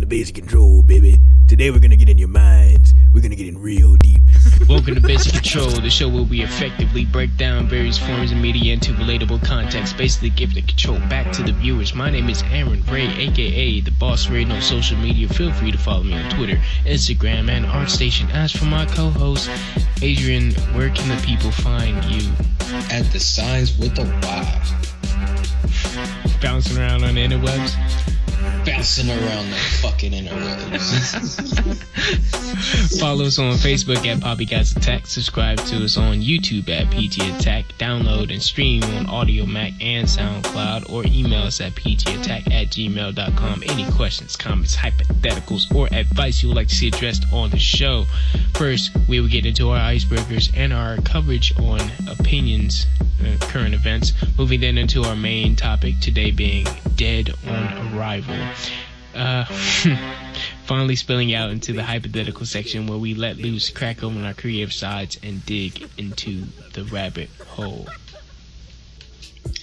Basic Control, baby. Today we're gonna get in your minds. We're gonna get in real deep. Welcome to Basic Control, the show where we effectively break down various forms of media into relatable context, basically give the control back to the viewers. My name is Aaron Ray, aka The Boss Ray, on social media. Feel free to follow me on Twitter, Instagram, and ArtStation. As for my co-host, Adrian, where can the people find you? At the Signs with the Y. Bouncing around on the interwebs? Bouncing around the fucking interwebs. Follow us on Facebook at PoppyGuysAttack. Subscribe to us on YouTube at PGAttack. Download and stream on Audio Mac and SoundCloud, or email us at pgattack@gmail.com. Any questions, comments, hypotheticals, or advice you would like to see addressed on the show. First, we will get into our icebreakers and our coverage on opinions, current events. Moving then into our main topic, today being Dead on Arrival. Finally spilling out into the hypothetical section where we let loose, crack open our creative sides, and dig into the rabbit hole.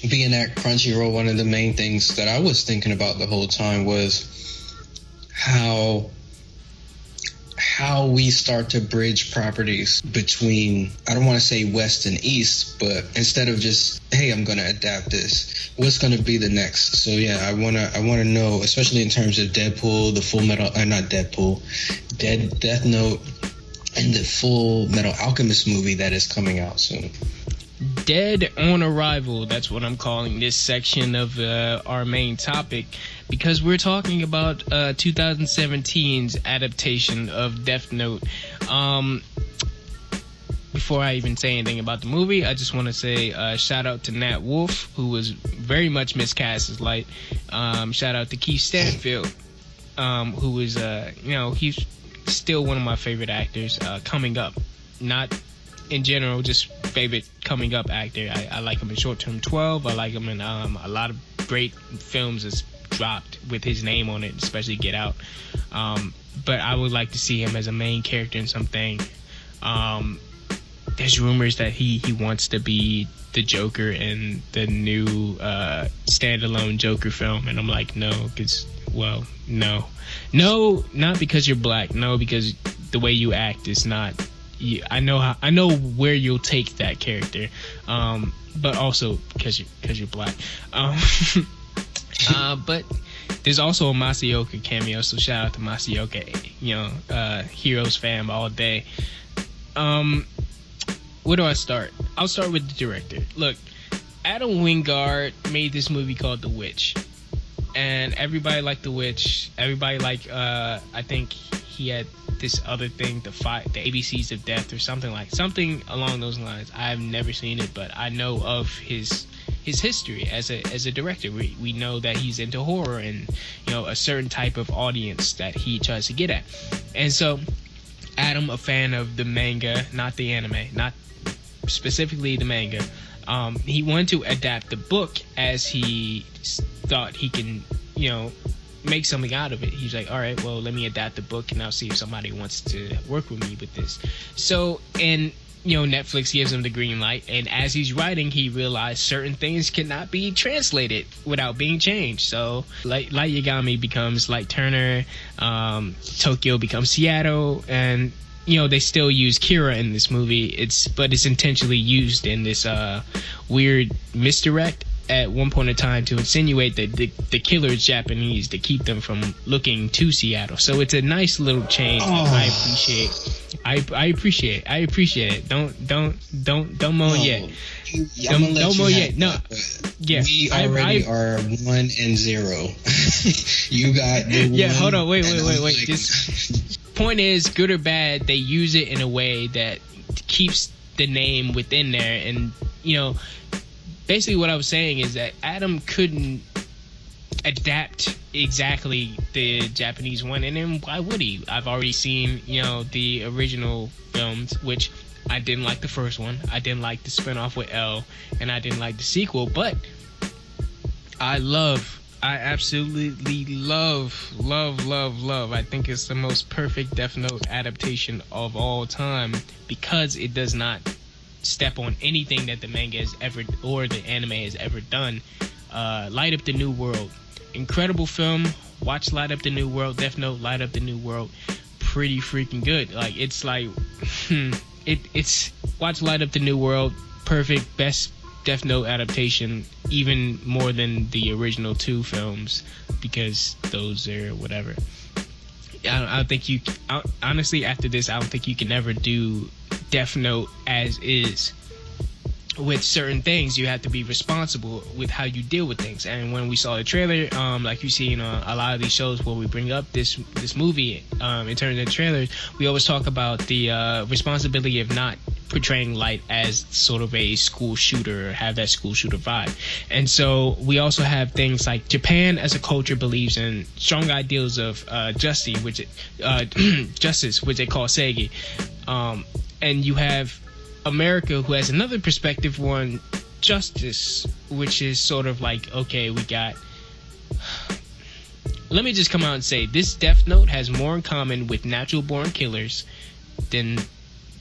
Being at Crunchyroll, one of the main things that I was thinking about the whole time was how we start to bridge properties between, I don't want to say West and East, but instead of just, hey, I'm going to adapt this, what's going to be the next? So yeah, I want to know, especially in terms of Deadpool, the Full Metal, not Deadpool, Death Note, and the Full Metal Alchemist movie that is coming out soon. Dead on Arrival, that's what I'm calling this section of our main topic, because we're talking about 2017's adaptation of Death Note. Before I even say anything about the movie, I just want to say shout out to Nat Wolff, who was very much miscast as Light. Shout out to Keith Stanfield, who was, he's still one of my favorite actors coming up. Not in general, just favorite coming up actor. I like him in Short Term 12. I like him in a lot of great films that's dropped with his name on it, especially Get Out. But I would like to see him as a main character in something. There's rumors that he wants to be the Joker in the new standalone Joker film, and I'm like, no, because, well, no, not because you're black, no, because the way you act is not. I know where you'll take that character, but also because you're black. But there's also a Masaoka cameo, so shout out to Masaoka. Heroes fam all day. Where do I start? I'll start with the director. Look, Adam Wingard made this movie called The Witch, and everybody liked The Witch. Everybody liked. I think he had this other thing, the ABCs of Death, or something along those lines. I've never seen it, but I know of his history as a director. We know that he's into horror and a certain type of audience that he tries to get at. And so Adam, a fan of the manga, not the anime, not specifically the manga, he wanted to adapt the book as he thought he can make something out of it. He's like, all right, well, let me adapt the book and I'll see if somebody wants to work with me with this. So, and Netflix gives him the green light, and as he's writing, he realized certain things cannot be translated without being changed. So Light Yagami becomes Light Turner, Tokyo becomes Seattle, and they still use Kira in this movie. But it's intentionally used in this weird misdirect at one point in time to insinuate that the killer is Japanese to keep them from looking to Seattle. So it's a nice little change. I appreciate it. Don't moan yet. Don't moan yet. No. Yeah. We already are 1-0. You got the yeah. one, Hold on. Wait. Just point is, good or bad, they use it in a way that keeps the name within there, and basically what I was saying is that Adam couldn't adapt exactly the Japanese one, and then why would he? I've already seen, the original films, which I didn't like the first one. I didn't like the spinoff with L, and I didn't like the sequel, but I absolutely love. I think it's the most perfect Death Note adaptation of all time, because it does not step on anything that the manga has ever, or the anime has ever done. Light up the new world. incredible film. Watch Light Up the New World. Death Note, Light Up the New World. Pretty freaking good. Like, it's like it's watch Light Up the New World. Perfect, best Death Note adaptation, even more than the original 2 films, because those are whatever. I don't think you honestly, after this, I don't think you can ever do Death Note as is. With certain things, you have to be responsible with how you deal with things. And when we saw the trailer, like you see in a lot of these shows where we bring up this movie, in terms of the trailers, we always talk about the responsibility of not portraying Light as sort of a school shooter, or have that school shooter vibe. And so we also have things like Japan as a culture believes in strong ideals of justice, which they call Seigi. And you have America, who has another perspective on justice, which is sort of like, okay, we got... Let me just come out and say, this Death Note has more in common with Natural Born Killers than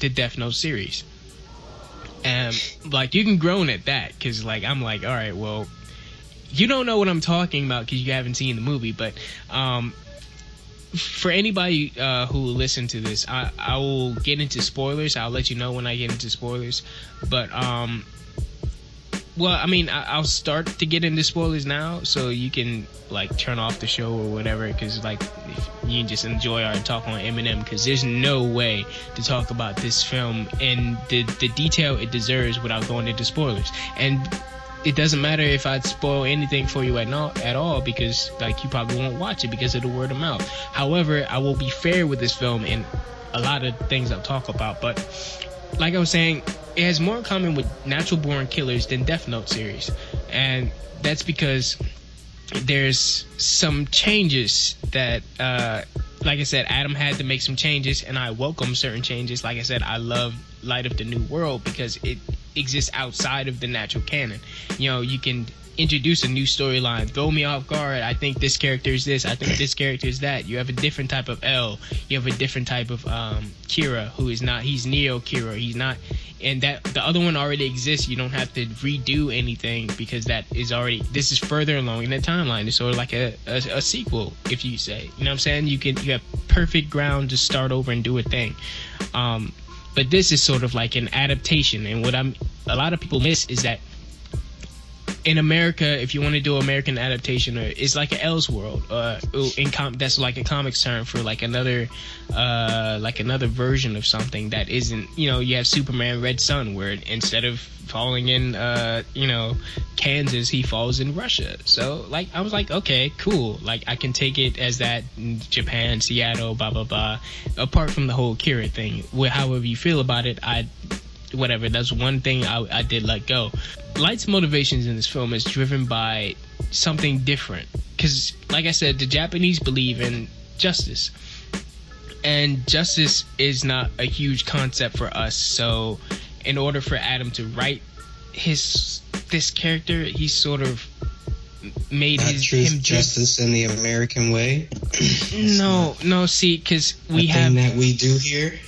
the Death Note series. And, like, you can groan at that, because, like, I'm like, all right, well, you don't know what I'm talking about because you haven't seen the movie, but, for anybody who will listen to this, I will get into spoilers. I'll let you know when I get into spoilers. But, well, I mean, I'll start to get into spoilers now, so you can, like, turn off the show or whatever, because, like, if you can just enjoy our talk on Eminem, because there's no way to talk about this film in the detail it deserves without going into spoilers. And it doesn't matter if I spoil anything for you at all, because, like, you probably won't watch it because of the word of mouth. However, I will be fair with this film in a lot of things I'll talk about. But like I was saying, it has more in common with Natural Born Killers than Death Note series. And that's because there's some changes that, like I said, Adam had to make some changes, and I welcome certain changes. Like I said, I love Light Up the New World because it exists outside of the natural canon. You know, you can introduce a new storyline, throw me off guard. I think this character is this, I think this character is that. You have a different type of L, you have a different type of Kira, who is not, he's Neo Kira, he's not, and that the other one already exists. You don't have to redo anything because that is already, this is further along in the timeline. It's sort of like a sequel, if you say, you know what I'm saying? You have perfect ground to start over and do a thing. But this is sort of like an adaptation, and what a lot of people miss is that in America, if you want to do American adaptation, it's like an Elseworld. That's like a comics term for like another version of something that isn't. You know, you have Superman Red Sun, where instead of falling in Kansas, he falls in Russia. So like I was like, okay, cool. Like I can take it as that Japan, Seattle, blah blah blah. Apart from the whole Kira thing, however you feel about it, whatever. That's one thing I did let go. Light's motivations in this film is driven by something different, because like I said, the Japanese believe in justice, and justice is not a huge concept for us. So in order for Adam to write this character, he sort of made him justice in the American way. no, see, because we have that we do here.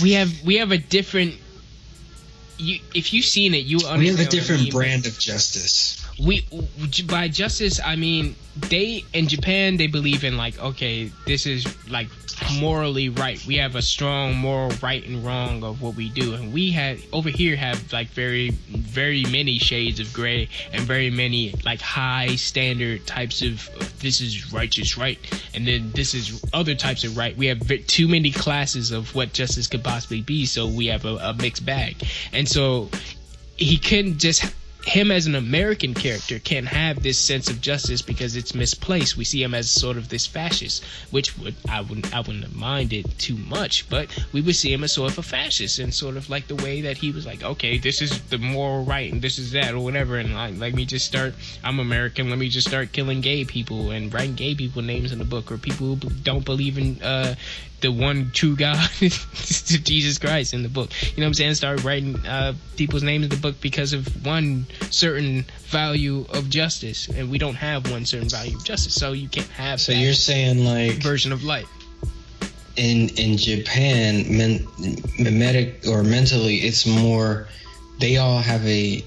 we have a different. If you've seen it, you understand. We have a different brand of justice. By justice, I mean in Japan they believe in like, okay, this is like morally right. We have a strong moral right and wrong of what we do, and we over here have like very, very many shades of gray and very many like high standard types of this is righteous right, and then this is other types of right. We have too many classes of what justice could possibly be, so we have a mixed bag. And so he couldn't just, him as an American character can't have this sense of justice because it's misplaced. We see him as sort of this fascist, which I wouldn't have minded too much, but we would see him as sort of a fascist, and sort of like the way that he was like, okay, this is the moral right and this is that or whatever, and I'm American, let me just start killing gay people and writing gay people names in the book, or people who don't believe in the one true God, Jesus Christ, in the book. You know what I'm saying? Start writing people's names in the book because of one certain value of justice, and we don't have one certain value of justice, so you can't have. So you're saying like version of light. In Japan, mimetic or mentally, it's more. They all have a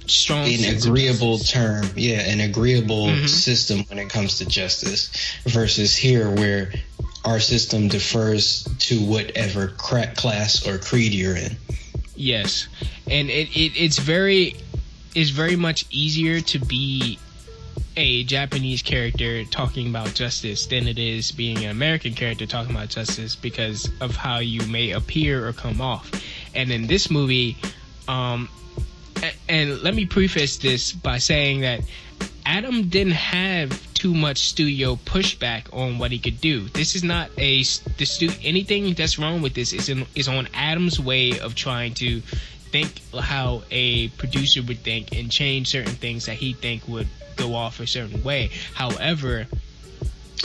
strong an agreeable term, an agreeable system when it comes to justice, versus here where our system defers to whatever class or creed you're in. Yes, and it's very much easier to be a Japanese character talking about justice than it is being an American character talking about justice, because of how you may appear or come off. And in this movie, and let me preface this by saying that Adam didn't have too much studio pushback on what he could do. This is not anything that's wrong with this is on Adam's way of trying to think how a producer would think and change certain things that he think would go off a certain way. However,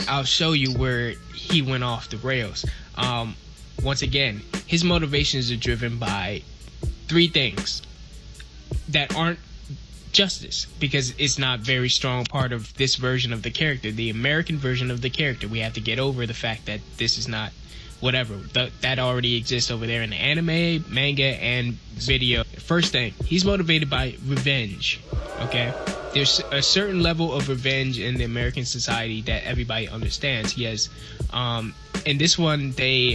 I'll show you where he went off the rails. Once again, his motivations are driven by three things that aren't justice, because it's not very strong part of this version of the character, the American version of the character. We have to get over the fact that this is not whatever that already exists over there in the anime, manga, and video. First thing, he's motivated by revenge. Okay, there's a certain level of revenge in the American society that everybody understands. He has, in this one, they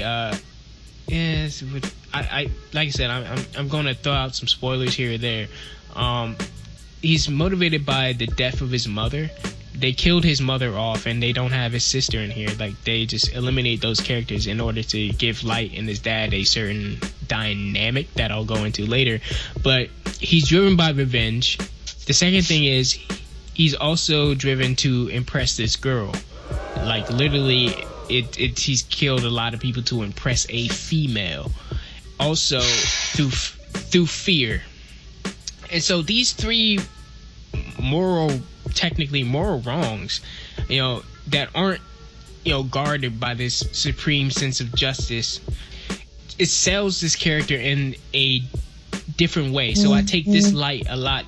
yes, I like I said, I'm going to throw out some spoilers here or there. He's motivated by the death of his mother. They killed his mother off, and they don't have his sister in here. Like, they just eliminate those characters in order to give Light and his dad a certain dynamic that I'll go into later. But he's driven by revenge. The second thing is he's also driven to impress this girl. Like, literally, he's killed a lot of people to impress a female. Also, through fear. And so these three technically moral wrongs, that aren't, guarded by this supreme sense of justice, it sells this character in a different way. So I take this Light a lot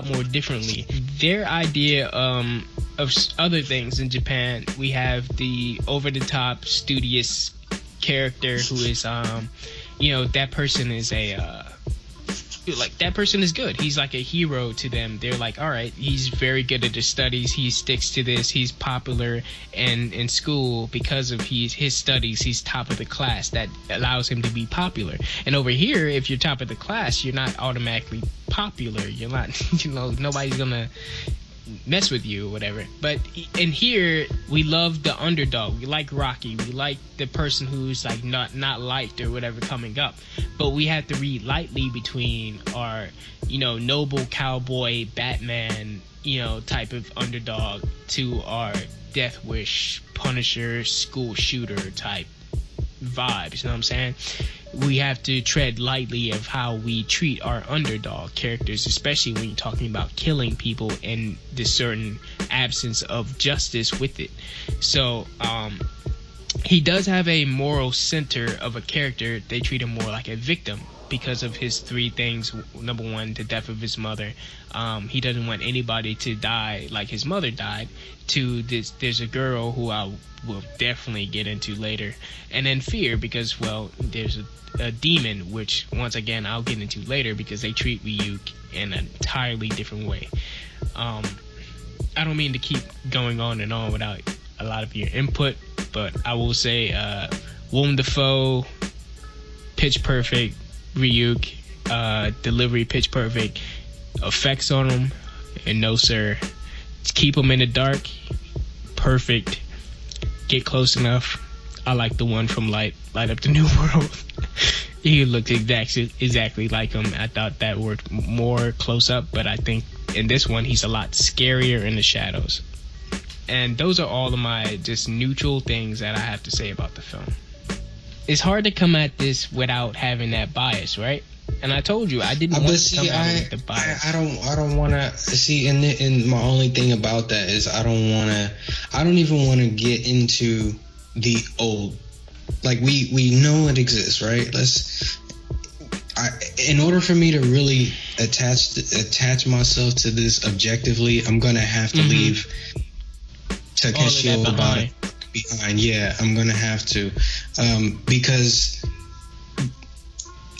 more differently. Their idea of other things in Japan, we have the over-the-top studious character who is, that person is that person is good. He's like a hero to them. They're like, all right, he's very good at his studies. He sticks to this. He's popular in school because of his studies. He's top of the class. That allows him to be popular. And over here, if you're top of the class, you're not automatically popular. You're not, nobody's gonna mess with you or whatever. But in here, we love the underdog. We like Rocky. We like the person who's like not liked or whatever coming up. But we have to read lightly between our, noble cowboy Batman, type of underdog to our Death Wish Punisher school shooter type vibes. You know what I'm saying? We have to tread lightly of how we treat our underdog characters, especially when you're talking about killing people and the certain absence of justice with it. So he does have a moral center of a character. They treat him more like a victim because of his three things. Number one, the death of his mother. He doesn't want anybody to die like his mother died. Two, there's a girl who I will definitely get into later. And then fear, because, there's a demon, which, once again, I'll get into later, because they treat Ryuk in an entirely different way. I don't mean to keep going on and on without a lot of your input, but I will say Willem Dafoe, pitch perfect. Ryuk, delivery pitch perfect. Effects on him, and no sir. Keep him in the dark, perfect. Get close enough. I like the one from Light Up the New World. He looked exactly like him. I thought that worked more close up, but I think in this one he's a lot scarier in the shadows. And those are all of my just neutral things that I have to say about the film. It's hard to come at this without having that bias, right? And I told you I didn't want to come at it with the bias. I don't want to see. And my only thing about that is I don't even want to get into the old. Like we know it exists, right? In order for me to really attach myself to this objectively, I'm gonna have to leave Takeshi Obata behind. Yeah, I'm gonna have to, because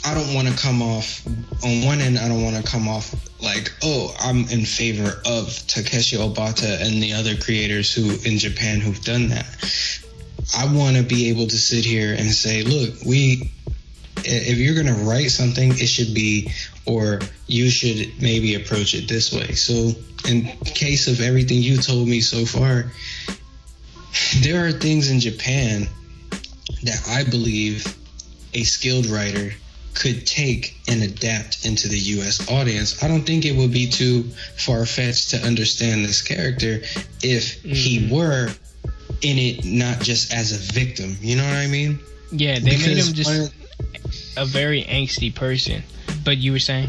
I don't want to come off, on one end, I don't want to come off like, oh, I'm in favor of Takeshi Obata and the other creators who in Japan who've done that. I want to be able to sit here and say, look, if you're going to write something, it should be, or you should maybe approach it this way. So in case of everything you told me so far, there are things in Japan that I believe a skilled writer could take and adapt into the U.S. audience. I don't think it would be too far-fetched to understand this character if he were in it, not just as a victim. You know what I mean? Yeah, they made him just a very angsty person. But you were saying?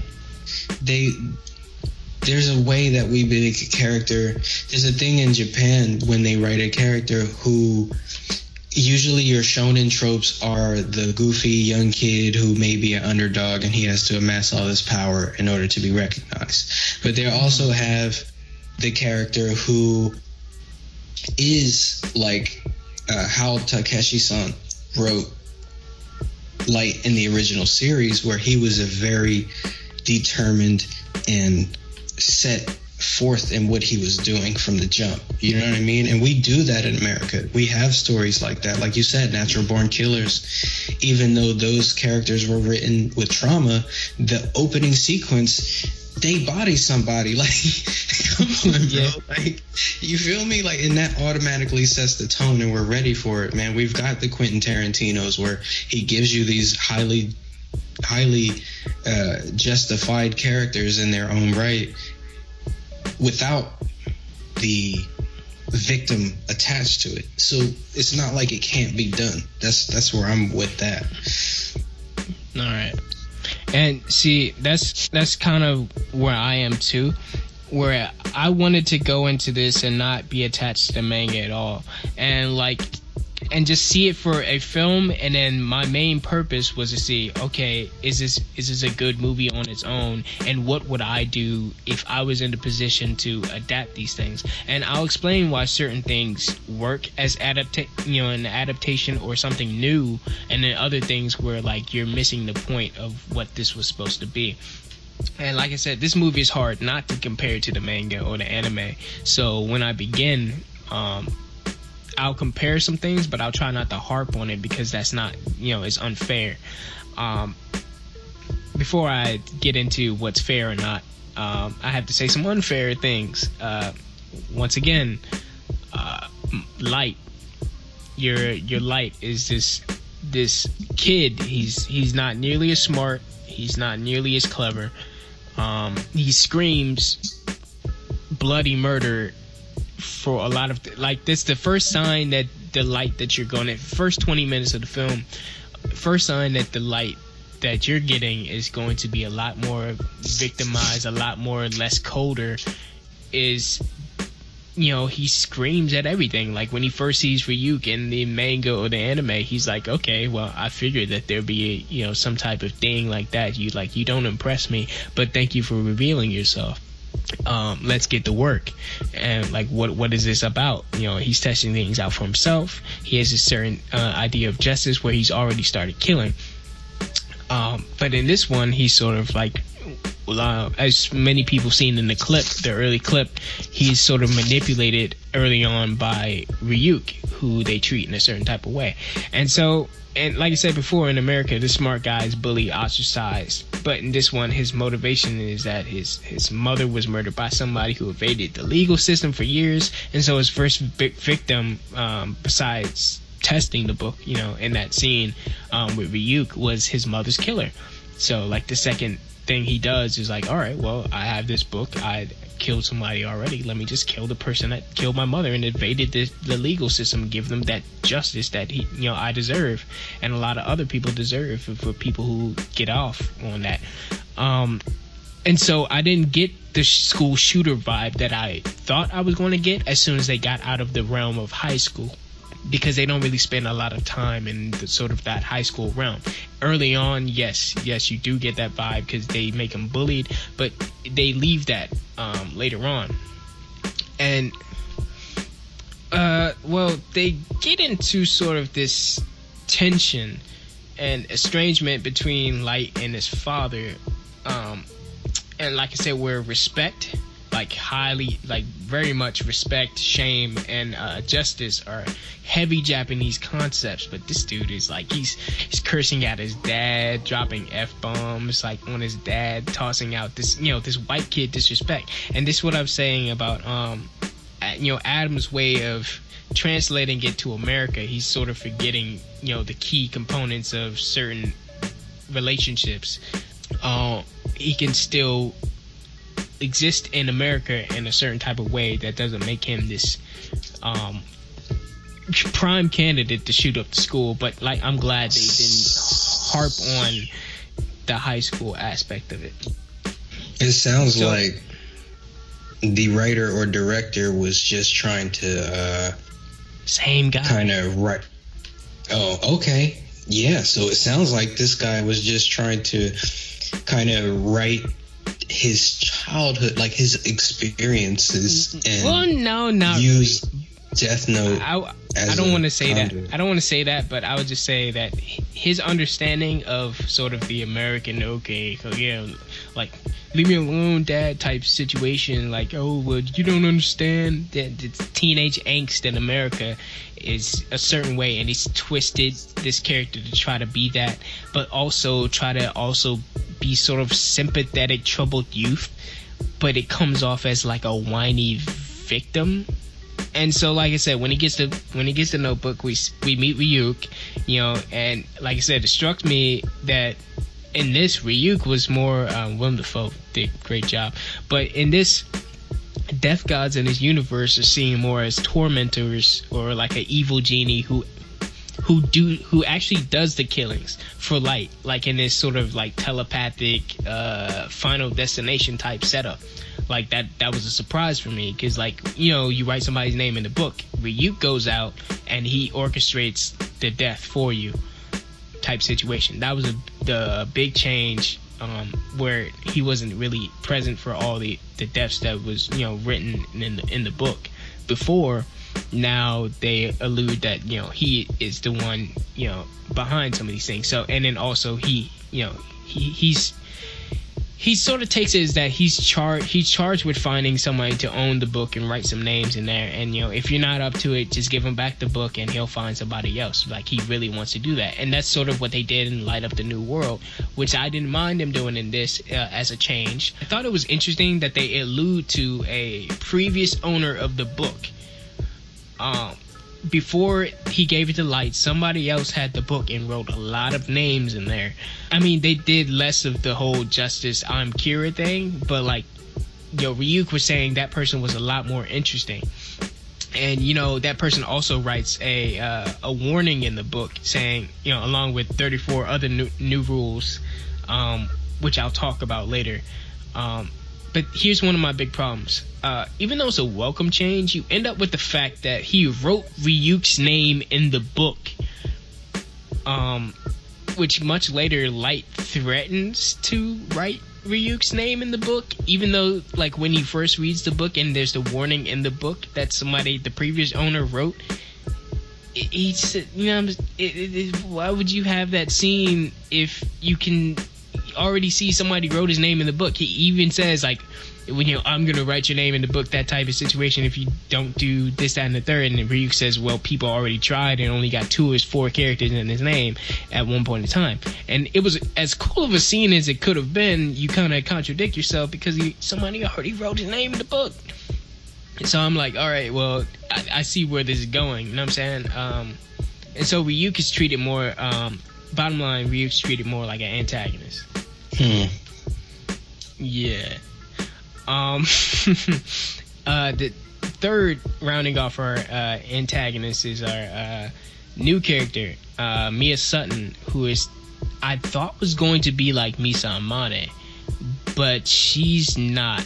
There's a way that we make a character. There's a thing in Japan when they write a character who, usually your shonen tropes are the goofy young kid who may be an underdog and he has to amass all this power in order to be recognized. But they also have the character who is like how Takeshi-san wrote Light in the original series, where he was a very determined and set forth in what he was doing from the jump. You know what I mean? And we do that in America. We have stories like that. Like you said, natural born killers. Even though those characters were written with trauma, the opening sequence, they body somebody. Like, come on, bro. Like, you feel me? Like, and that automatically sets the tone, and we're ready for it, man. We've got the Quentin Tarantinos where he gives you these highly justified characters in their own right, without the victim attached to it. So it's not like it can't be done. That's where I'm with that. All right. And see, that's kind of where I am too, where I wanted to go into this and not be attached to the manga at all, and just see it for a film. And then my main purpose was to see, okay, is this a good movie on its own, and what would I do if I was in the position to adapt these things. And I'll explain why certain things work as an adaptation or something new, and then other things where like you're missing the point of what this was supposed to be. And like I said, this movie is hard not to compare to the manga or the anime. So when I begin, I'll compare some things, but I'll try not to harp on it, because that's not, it's unfair. Before I get into what's fair or not, I have to say some unfair things. Once again, Light, your Light is this kid. He's not nearly as smart. He's not nearly as clever. He screams bloody murder for a lot of this. The first sign that the Light that you're going to, first 20 minutes of the film, first sign that the Light that you're getting is going to be a lot more victimized, a lot more less colder, is he screams at everything. Like when he first sees Ryuk in the manga or the anime, he's like, okay, well, I figured that there'd be some type of thing like that. You don't impress me, but thank you for revealing yourself. Let's get to work. And like, what is this about? He's testing things out for himself. He has a certain idea of justice where he's already started killing. But in this one, he's sort of like, as many people seen in the early clip, he's sort of manipulated early on by Ryuk, who they treat in a certain type of way. And like I said before, in America, the smart guy is bullied, ostracized. But in this one, his motivation is that his mother was murdered by somebody who evaded the legal system for years. And so his first victim, besides testing the book, in that scene with Ryuk, was his mother's killer. So like the second thing he does is like, all right, well, I have this book, I killed somebody already, let me just kill the person that killed my mother and evaded the legal system, give them that justice that I deserve, and a lot of other people deserve, for people who get off on that. And so I didn't get the school shooter vibe that I thought I was going to get as soon as they got out of the realm of high school, because they don't really spend a lot of time in the sort of that high school realm. Early on, yes, you do get that vibe because they make them bullied, but they leave that later on. And well, they get into sort of this tension and estrangement between Light and his father, and like I said, where respect, like highly, like very much respect, shame, and justice are heavy Japanese concepts. But this dude is like, he's cursing at his dad, dropping F-bombs like on his dad, tossing out this, this white kid disrespect. And this is what I'm saying about Adam's way of translating it to America. He's sort of forgetting the key components of certain relationships. He can still exist in America in a certain type of way that doesn't make him this prime candidate to shoot up the school. But like, I'm glad they didn't harp on the high school aspect of it. It sounds like the writer or director was just trying to same guy kind of write. Oh, okay. Yeah, so it sounds like this guy was just trying to kind of write his childhood, like his experiences, and use Death Note. I don't want to say that. I don't want to say that, but I would just say that his understanding of sort of the American, like leave me alone, dad type situation, like, oh, well, you don't understand that the teenage angst in America is a certain way, and he's twisted this character to try to be that, but also try to be sort of sympathetic troubled youth, but it comes off as like a whiny victim. And so, like I said, when he gets the notebook, we meet Ryuk, and like I said, it struck me that in this, Ryuk was more Willem Dafoe did a great job, but in this, death gods in his universe are seen more as tormentors, or like an evil genie who actually does the killings for Light, like in this sort of like telepathic Final Destination type setup. Like that was a surprise for me, because like, you write somebody's name in the book, Ryuk goes out and he orchestrates the death for you type situation. That was the big change, where he wasn't really present for all the deaths that was written in the book before. Now they allude that he is the one behind some of these things. So, and then also he sort of takes it as that he's charged with finding somebody to own the book and write some names in there, and if you're not up to it, just give him back the book and he'll find somebody else. Like, he really wants to do that, and that's sort of what they did in Light Up the New World, which I didn't mind them doing in this as a change. I thought it was interesting that they allude to a previous owner of the book. Before he gave it to Light, somebody else had the book and wrote a lot of names in there. I mean, they did less of the whole Justice I'm Kira thing, but like, Ryuk was saying that person was a lot more interesting. And that person also writes a warning in the book saying, along with 34 other new rules, which I'll talk about later. But here's one of my big problems. Even though it's a welcome change, you end up with the fact that he wrote Ryuk's name in the book, which much later Light threatens to write Ryuk's name in the book, even though, like, when he first reads the book and there's the warning in the book that the previous owner wrote, he said, why would you have that scene if you can already see somebody wrote his name in the book? He even says, like, I'm gonna write your name in the book, that type of situation, if you don't do this, that, and the third. And then Ryuk says, well, people already tried and only got 2 of his 4 characters in his name at one point in time. And it was as cool of a scene as it could have been. You kind of contradict yourself because somebody already wrote his name in the book. And so I'm like, all right, well, I see where this is going, you know what I'm saying? And so Ryuk is treated more, bottom line, Ryuk's treated more like an antagonist. Yeah. The third, rounding off our antagonist, is our new character, Mia Sutton, who I thought was going to be like Misa Amane, but she's not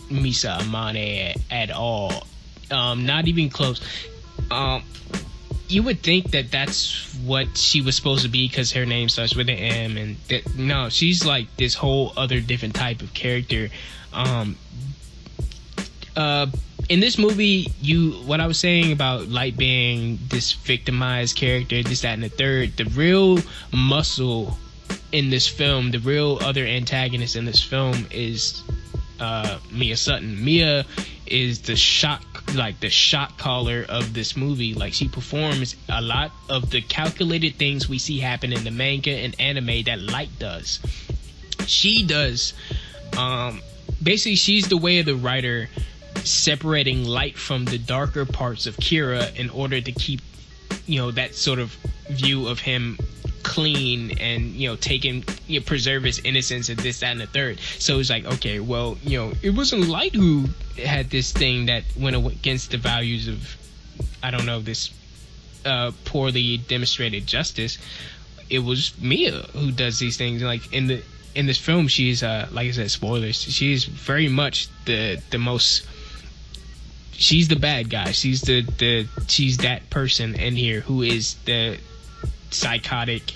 Misa Amane at all. Not even close. You would think that that's what she was supposed to be because her name starts with an M, and no, she's like this whole other different type of character. in this movie, what I was saying about Light being this victimized character, this, that, and the third, the real muscle in this film, the real other antagonist in this film is Mia Sutton. Mia is the shot caller of this movie. Like, she performs a lot of the calculated things we see happen in the manga and anime that Light does. She does, basically, she's the way of the writer, separating Light from the darker parts of Kira in order to keep, that sort of view of him clean and, preserve his innocence and this, that, and the third. So it's like, okay, well, it wasn't Light who had this thing that went against the values of, I don't know, this poorly demonstrated justice. It was Mia who does these things. Like, in this film, she's like I said, spoilers, she's very much the most, she's the bad guy. She's she's that person in here who is the psychotic,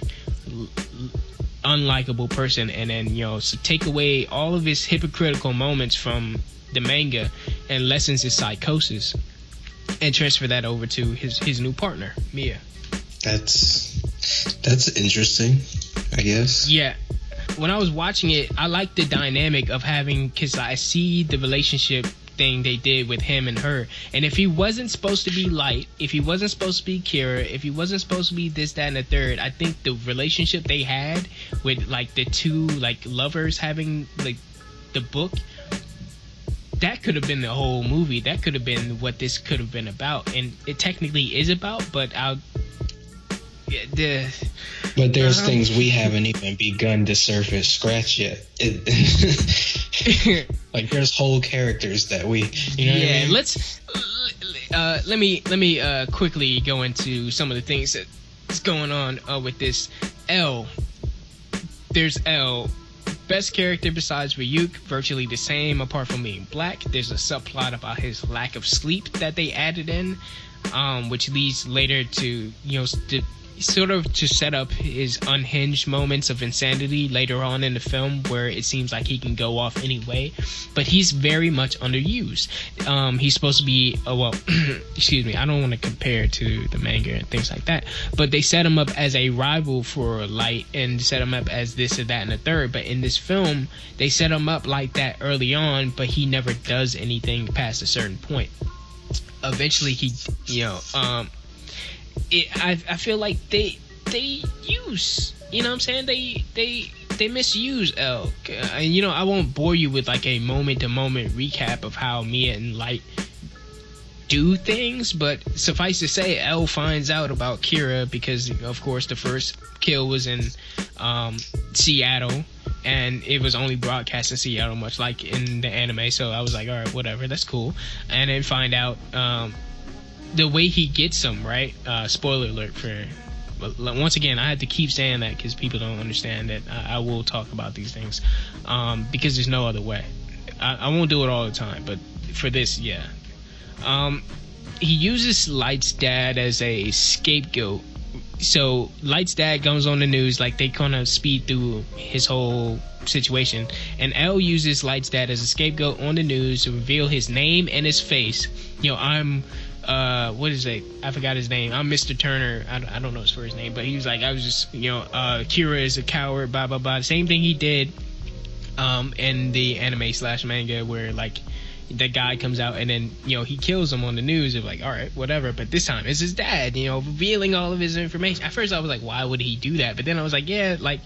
unlikable person. And then, so take away all of his hypocritical moments from the manga and lessens his psychosis and transfer that over to his new partner, Mia. That's interesting, I guess. Yeah. When I was watching it, I liked the dynamic of having, because I see the relationship thing they did with him and her. And if he wasn't supposed to be Light, if he wasn't supposed to be Kira, if he wasn't supposed to be this, that, and the third, I think the relationship they had with, like, the two, like, lovers having, like, the book, that could have been the whole movie. That could have been what this could have been about. And it technically is about, but but there's things we haven't even begun to scratch yet. Like, there's whole characters that we, what I mean? Let me quickly go into some of the things that's going on with this. There's L. Best character besides Ryuk, virtually the same apart from being black. There's a subplot about his lack of sleep that they added in, which leads later to, sort of to set up his unhinged moments of insanity later on in the film, where it seems like he can go off anyway, but he's very much underused. He's supposed to be excuse me, I don't want to compare to the manga and things like that, but they set him up as a rival for Light and set him up as this or that and the third. But in this film, they set him up like that early on, but he never does anything past a certain point. Eventually he I feel like they use, what I'm saying, they misuse L. And I won't bore you with like a moment to moment recap of how Mia and Light do things, but suffice to say, L finds out about Kira because, of course, the first kill was in Seattle, and it was only broadcast in Seattle, much like in the anime. So I was like, all right, whatever, that's cool. And then find out the way he gets them, right? Spoiler alert for. Once again, I had to keep saying that because people don't understand that I will talk about these things because there's no other way. I won't do it all the time, but for this, yeah. He uses Light's dad as a scapegoat. So Light's dad goes on the news, like they kind of speed through his whole situation, and L uses Light's dad as a scapegoat on the news to reveal his name and his face. I'm what is it? I forgot his name. I'm Mr. Turner. I don't know his first name, but he was like, I was just, Kira is a coward, blah, blah, blah. The same thing he did in the anime / manga where, like, that guy comes out and then, he kills him on the news of like, all right, whatever. But this time it's his dad, revealing all of his information. At first I was like, why would he do that? But then I was like, yeah, like,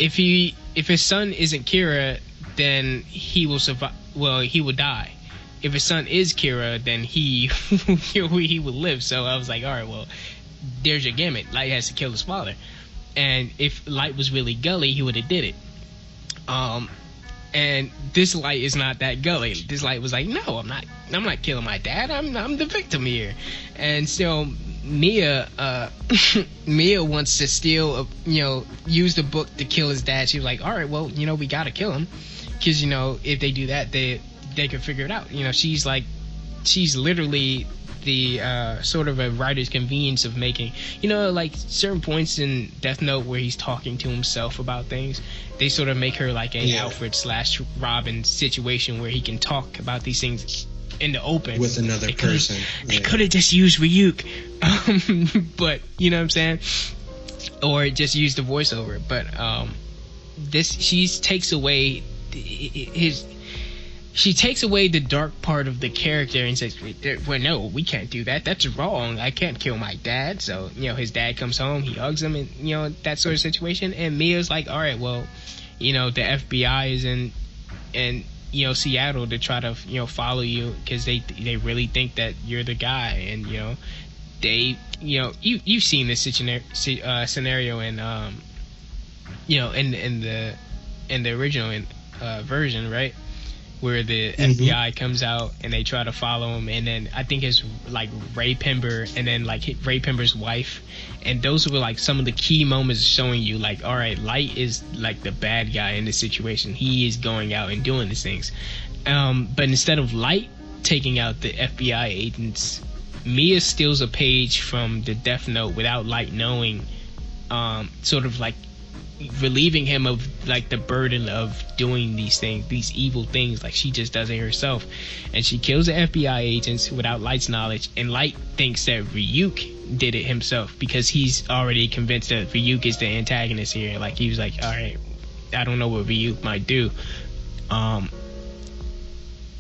if his son isn't Kira, then he will survive. Well, he will die. If his son is Kira, then he will live. So I was like, all right, well, there's your gimmick. Light has to kill his father. And if Light was really gully, he would have did it. And this Light is not that gully. This Light was like, no, I'm not killing my dad. I'm the victim here. And so Mia wants to steal, use the book to kill his dad. She was like, all right, well, we gotta kill him, because if they do that, they can figure it out. She's literally the sort of a writer's convenience of making, like certain points in Death Note where he's talking to himself about things. They sort of make her like a Alfred / Robin situation where he can talk about these things in the open with another person. They could have just used Ryuk, but you know what I'm saying, or just used the voiceover. But she takes away she takes away the dark part of the character and says, well, no, we can't do that. That's wrong. I can't kill my dad. So, you know, his dad comes home, he hugs him, and, you know, that sort of situation. And Mia's like, all right, well, you know, the FBI is in you know, Seattle to try to, you know, follow you because they really think that you're the guy. And, you know, they, you know, you've seen this scenario in, you know, in the original version, right? Where the FBI comes out and they try to follow him, and then I think it's like Ray Pember and then like Ray Pember's wife, and those were like some of the key moments showing you like, all right, Light is like the bad guy in this situation. He is going out and doing these things, but instead of Light taking out the FBI agents, Mia steals a page from the Death Note without Light knowing, sort of like relieving him of like the burden of doing these things, these evil things. Like she just does it herself, and she kills the FBI agents without Light's knowledge, and Light thinks that Ryuk did it himself because he's already convinced that Ryuk is the antagonist here. Like he was like, all right, I don't know what Ryuk might do.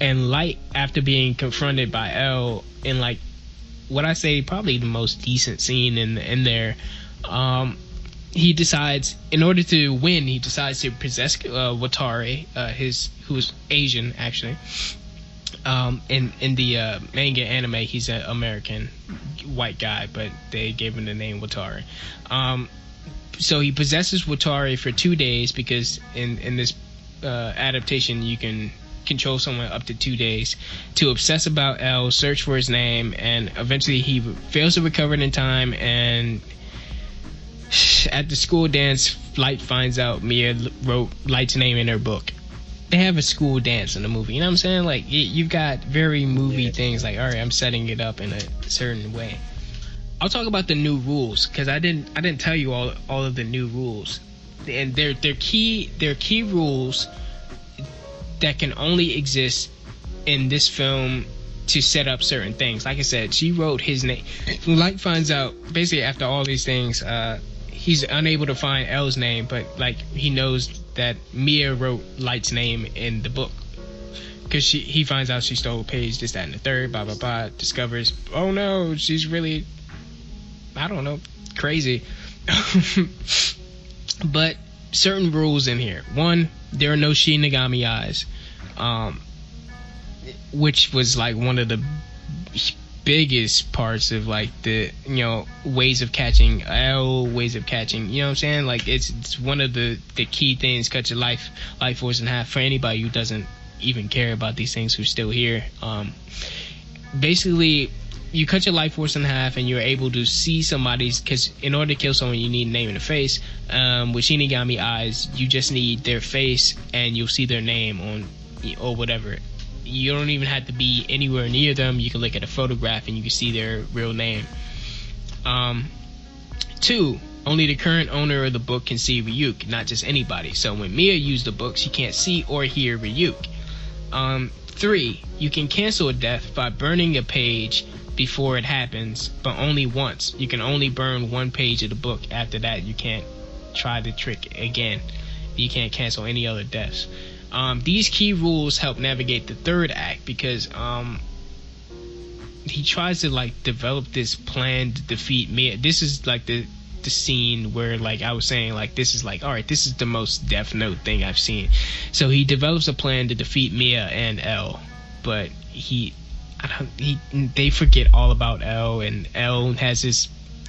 And Light, after being confronted by L in like what I say probably the most decent scene in there, he decides, in order to win, he decides to possess Watari, who's Asian actually. In the manga anime, he's an American white guy, but they gave him the name Watari. So he possesses Watari for 2 days because in this adaptation you can control someone up to 2 days to obsess about L, search for his name, and eventually he fails to recover it in time. And at the school dance, Light finds out Mia wrote Light's name in her book. They have a school dance in the movie, you know what I'm saying? Like you've got very movie things like, all right, I'm setting it up in a certain way. I'll talk about the new rules because I didn't tell you all of the new rules, and they're key rules that can only exist in this film to set up certain things. Like I said, she wrote his name. Light finds out basically after all these things, he's unable to find L's name, but like he knows that Mia wrote Light's name in the book because he finds out she stole a page, this, that, and the third, blah blah blah. Discovers, oh no, she's really, I don't know, crazy. But certain rules in here. One, there are no Shinigami eyes, which was like one of the biggest parts of like the, you know, ways of catching L, ways of catching, you know what I'm saying? Like it's one of the key things. Cut your life force in half. For anybody who doesn't even care about these things, who's still here, basically you cut your life force in half and you're able to see somebody's, because in order to kill someone you need a name and a face. With Shinigami eyes, you just need their face and you'll see their name on or whatever. You don't even have to be anywhere near them. You can look at a photograph and you can see their real name. 2, only the current owner of the book can see Ryuk, not just anybody. So when Mia used the book, she can't see or hear Ryuk. 3, you can cancel a death by burning a page before it happens, but only once. You can only burn one page of the book. After that, you can't try the trick again. You can't cancel any other deaths. These key rules help navigate the third act because he tries to like develop this plan to defeat Mia. This is like the scene where, like I was saying, like this is like, all right, this is the most Death Note thing I've seen. So he develops a plan to defeat Mia and L, but they forget all about L, and L has this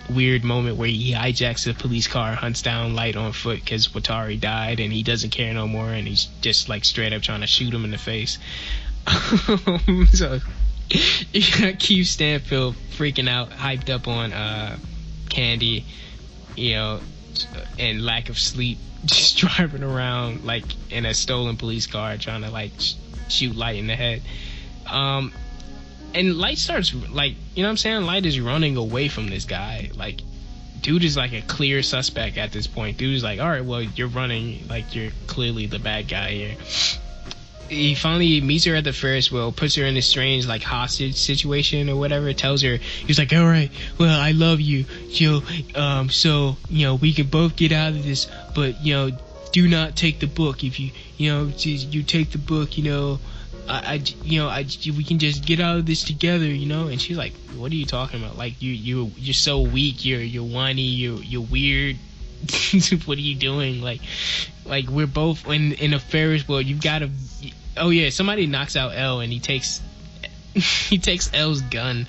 weird moment where he hijacks a police car, hunts down Light on foot because Watari died, and he doesn't care no more, and he's just like straight up trying to shoot him in the face. So you got Keith Stanfield freaking out, hyped up on candy, you know, and lack of sleep, just driving around like in a stolen police car trying to like shoot Light in the head. And Light starts, like, you know what I'm saying? Light is running away from this guy. Like, dude is like a clear suspect at this point. Dude is like, all right, well, you're running. Like, you're clearly the bad guy here. he finally meets her at the Ferris wheel, puts her in a strange like hostage situation or whatever. Tells her, he's like, all right, well, I love you, so we can both get out of this, but do not take the book. If you take the book, we can just get out of this together, And she's like, what are you talking about? Like, you're so weak, you're whiny, you're weird. What are you doing? Like we're both in a Ferris wheel. You've got to. Oh yeah, somebody knocks out L, and he takes L's gun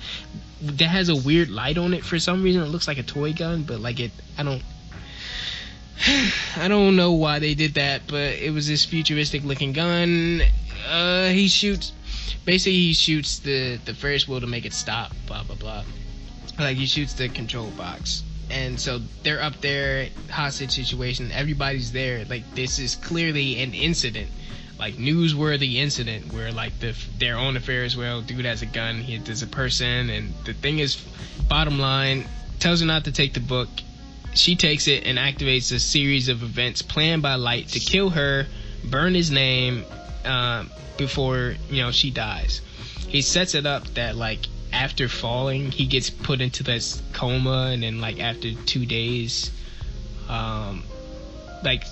that has a weird light on it for some reason. It looks like a toy gun, but I don't know why they did that, but it was this futuristic looking gun. He shoots the Ferris wheel to make it stop, blah blah blah. Like, he shoots the control box. And so they're up there, hostage situation, everybody's there. Like, this is clearly an incident, like newsworthy incident, where like they're on the Ferris wheel, dude has a gun, there's a person, and the thing is, bottom line, tells her not to take the book. She takes it and activates a series of events planned by Light to kill her, burn his name, before she dies. He sets it up that like after falling, he gets put into this coma, and then like after 2 days, like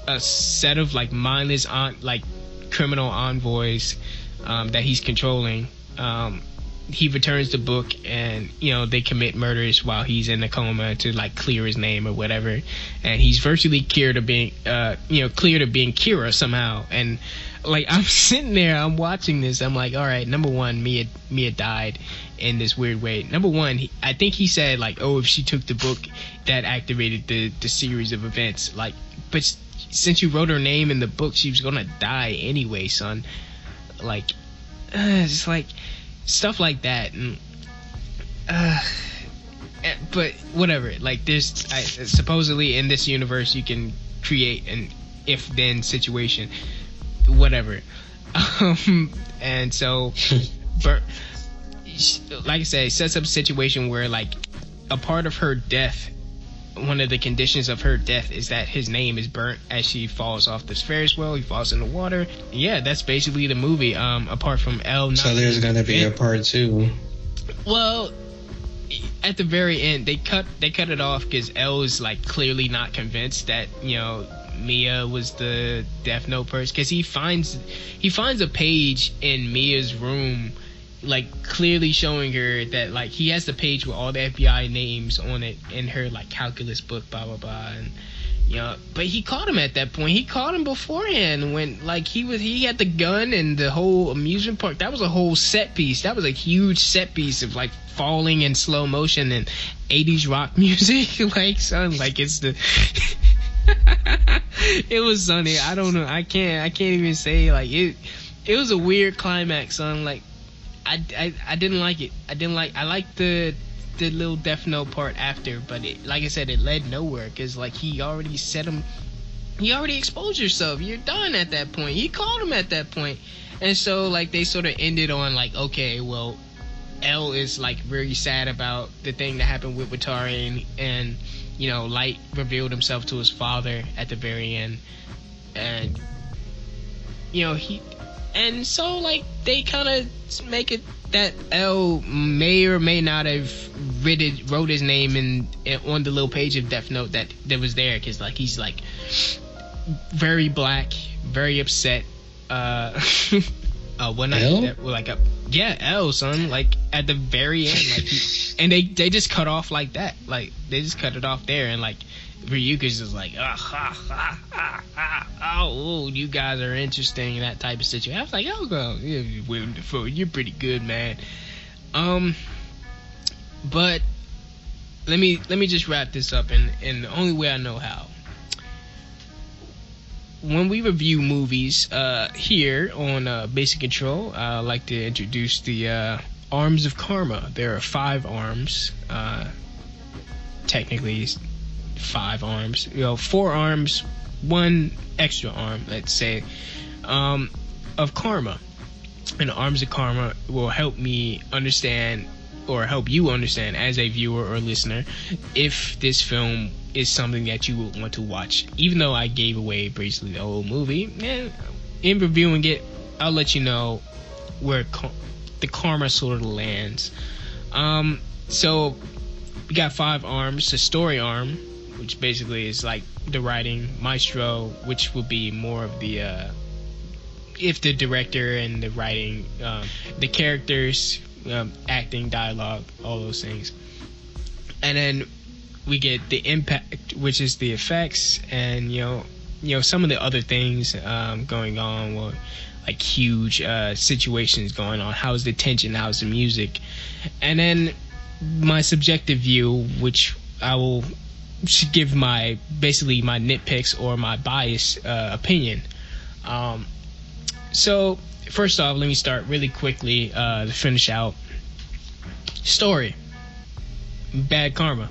a set of like mindless criminal envoys that he's controlling, he returns the book, and they commit murders while he's in the coma to like clear his name or whatever, and he's virtually cleared of being cleared of being Kira somehow. And like, I'm sitting there, I'm watching this, I'm like, all right, number one, Mia died in this weird way. Number one, I think he said like, oh, if she took the book, that activated the series of events. Like, but since you wrote her name in the book, she was gonna die anyway, son. Like, it's like stuff like that. And but whatever, like, there's supposedly in this universe you can create an if-then situation, whatever. And so like I said, it sets up a situation where like a part of her death, one of the conditions of her death is that his name is burnt as she falls off this Ferris wheel. He falls in the water. Yeah, that's basically the movie. Apart from L. So there's gonna be a part 2. Well, at the very end, they cut it off because L is like clearly not convinced that Mia was the Death Note person, because he finds a page in Mia's room, like clearly showing her that like he has the page with all the FBI names on it in her like calculus book, blah blah blah. And but he caught him at that point. He caught him beforehand when like he had the gun and the whole amusement park. That was a whole set piece. That was a huge set piece of like falling in slow motion and 80s rock music. Like, son, like, it's the it was sunny. I don't know. I can't even say, like, it was a weird climax, son. Like, I didn't like it. I liked the little Death Note part after, but like I said, it led nowhere, because like he already exposed yourself. You're done at that point. He called him at that point. And so like they sort of ended on like, okay, well, L is like very sad about the thing that happened with Watari, and Light revealed himself to his father at the very end, and and so like they kind of make it that L may or may not have wrote his name on the little page of Death Note that was there, because like he's like very black, very upset. One night, L, son, like at the very end, like and they just cut off like that, like they just cut it off there, and like Ryuka's just like, oh, you guys are interesting, that type of situation. I was like, oh, girl, you're pretty good, man. But let me just wrap this up in the only way I know how. When we review movies here on Basic Control, I like to introduce the arms of karma. There are 5 arms, technically 5 arms, 4 arms, 1 extra arm, let's say, of karma. And the arms of karma will help me understand, or help you understand as a viewer or listener, if this film is something that you would want to watch. Even though I gave away basically the whole movie, in reviewing it, I'll let you know where the karma sort of lands. So we got 5 arms. The story arm, which basically is like the writing, maestro, which will be more of the if the director and the writing, the characters, acting, dialogue, all those things. And then we get the impact, which is the effects, and you know some of the other things going on, well, like huge situations going on. How's the tension? How's the music? And then my subjective view, which I will give my nitpicks or my biased opinion. So first off, let me start really quickly to finish out. Story. Bad karma.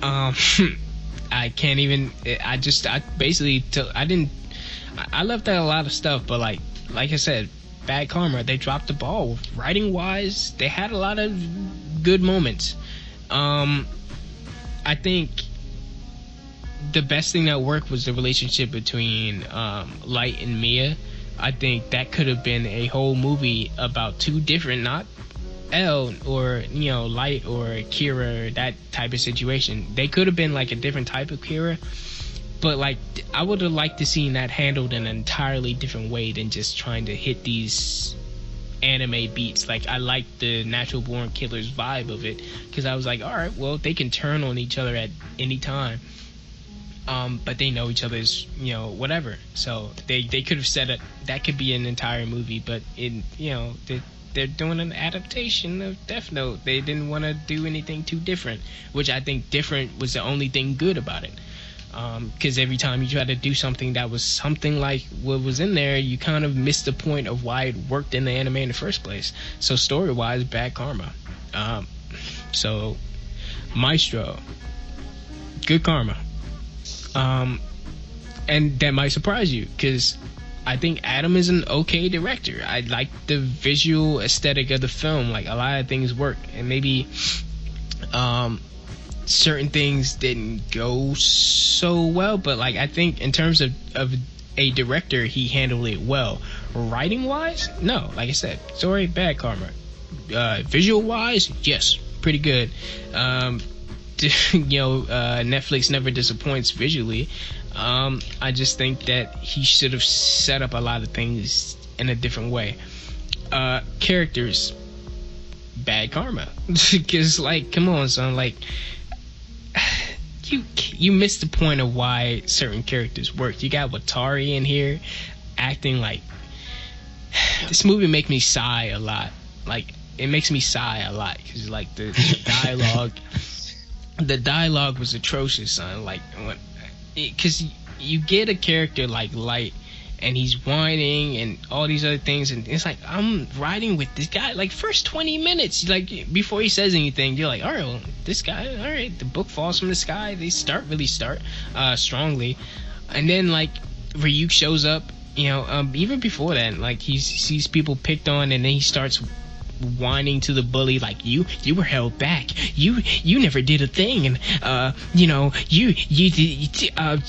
I can't even. I left out a lot of stuff, but like I said, bad karma. They dropped the ball. Writing wise, they had a lot of good moments. I think the best thing that worked was the relationship between Light and Mia. I think that could have been a whole movie about two different, not L or Light or Kira, that type of situation. They could have been like a different type of Kira, but like I would have liked to see that handled in an entirely different way than just trying to hit these anime beats. Like I like the Natural Born Killers vibe of it, because I was like, all right, well, they can turn on each other at any time, but they know each other's whatever. So they could have said it. That could be an entire movie, but they're doing an adaptation of Death Note. They didn't want to do anything too different, which I think different was the only thing good about it. Because every time you try to do something that was something like what was in there, you kind of missed the point of why it worked in the anime in the first place. So story-wise, bad karma. So Maestro, good karma. And that might surprise you, because I think Adam is an okay director. I like the visual aesthetic of the film. Like a lot of things work, and maybe certain things didn't go so well, but like I think in terms of a director, he handled it well. Writing wise, no. Like I said, story, bad karma. Visual wise, yes, pretty good. Netflix never disappoints visually. I just think that he should have set up a lot of things in a different way. Characters, bad karma. Because like, come on, son, like you missed the point of why certain characters worked. You got Watari in here acting like this movie make me sigh a lot. Like it makes me sigh a lot because like the dialogue. The dialogue was atrocious, son. Like, because you get a character like Light, and he's whining and all these other things, and it's like, I'm riding with this guy. Like, first 20 minutes, like, before he says anything, you're like, all right, well, this guy, all right, the book falls from the sky. They really start strongly. And then, like, Ryuk shows up, even before that, like, he sees people picked on, and then he starts whining to the bully like, you were held back, you never did a thing, and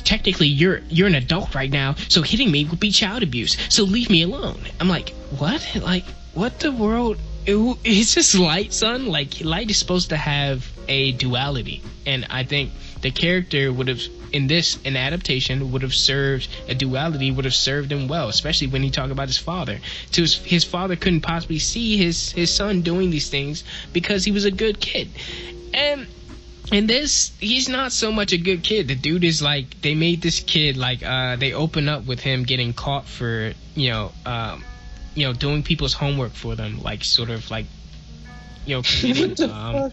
technically you're an adult right now, so hitting me would be child abuse, so leave me alone. I'm like, what? Like, what the world? It's just Light, son. Like, Light is supposed to have a duality, and I think the character would have, in an adaptation, would have served a duality, would have served him well, especially when he talked about his father. His father couldn't possibly see his son doing these things because he was a good kid. And in this, he's not so much a good kid. The dude is like, they made this kid like, they open up with him getting caught for, doing people's homework for them, like sort of like, committing,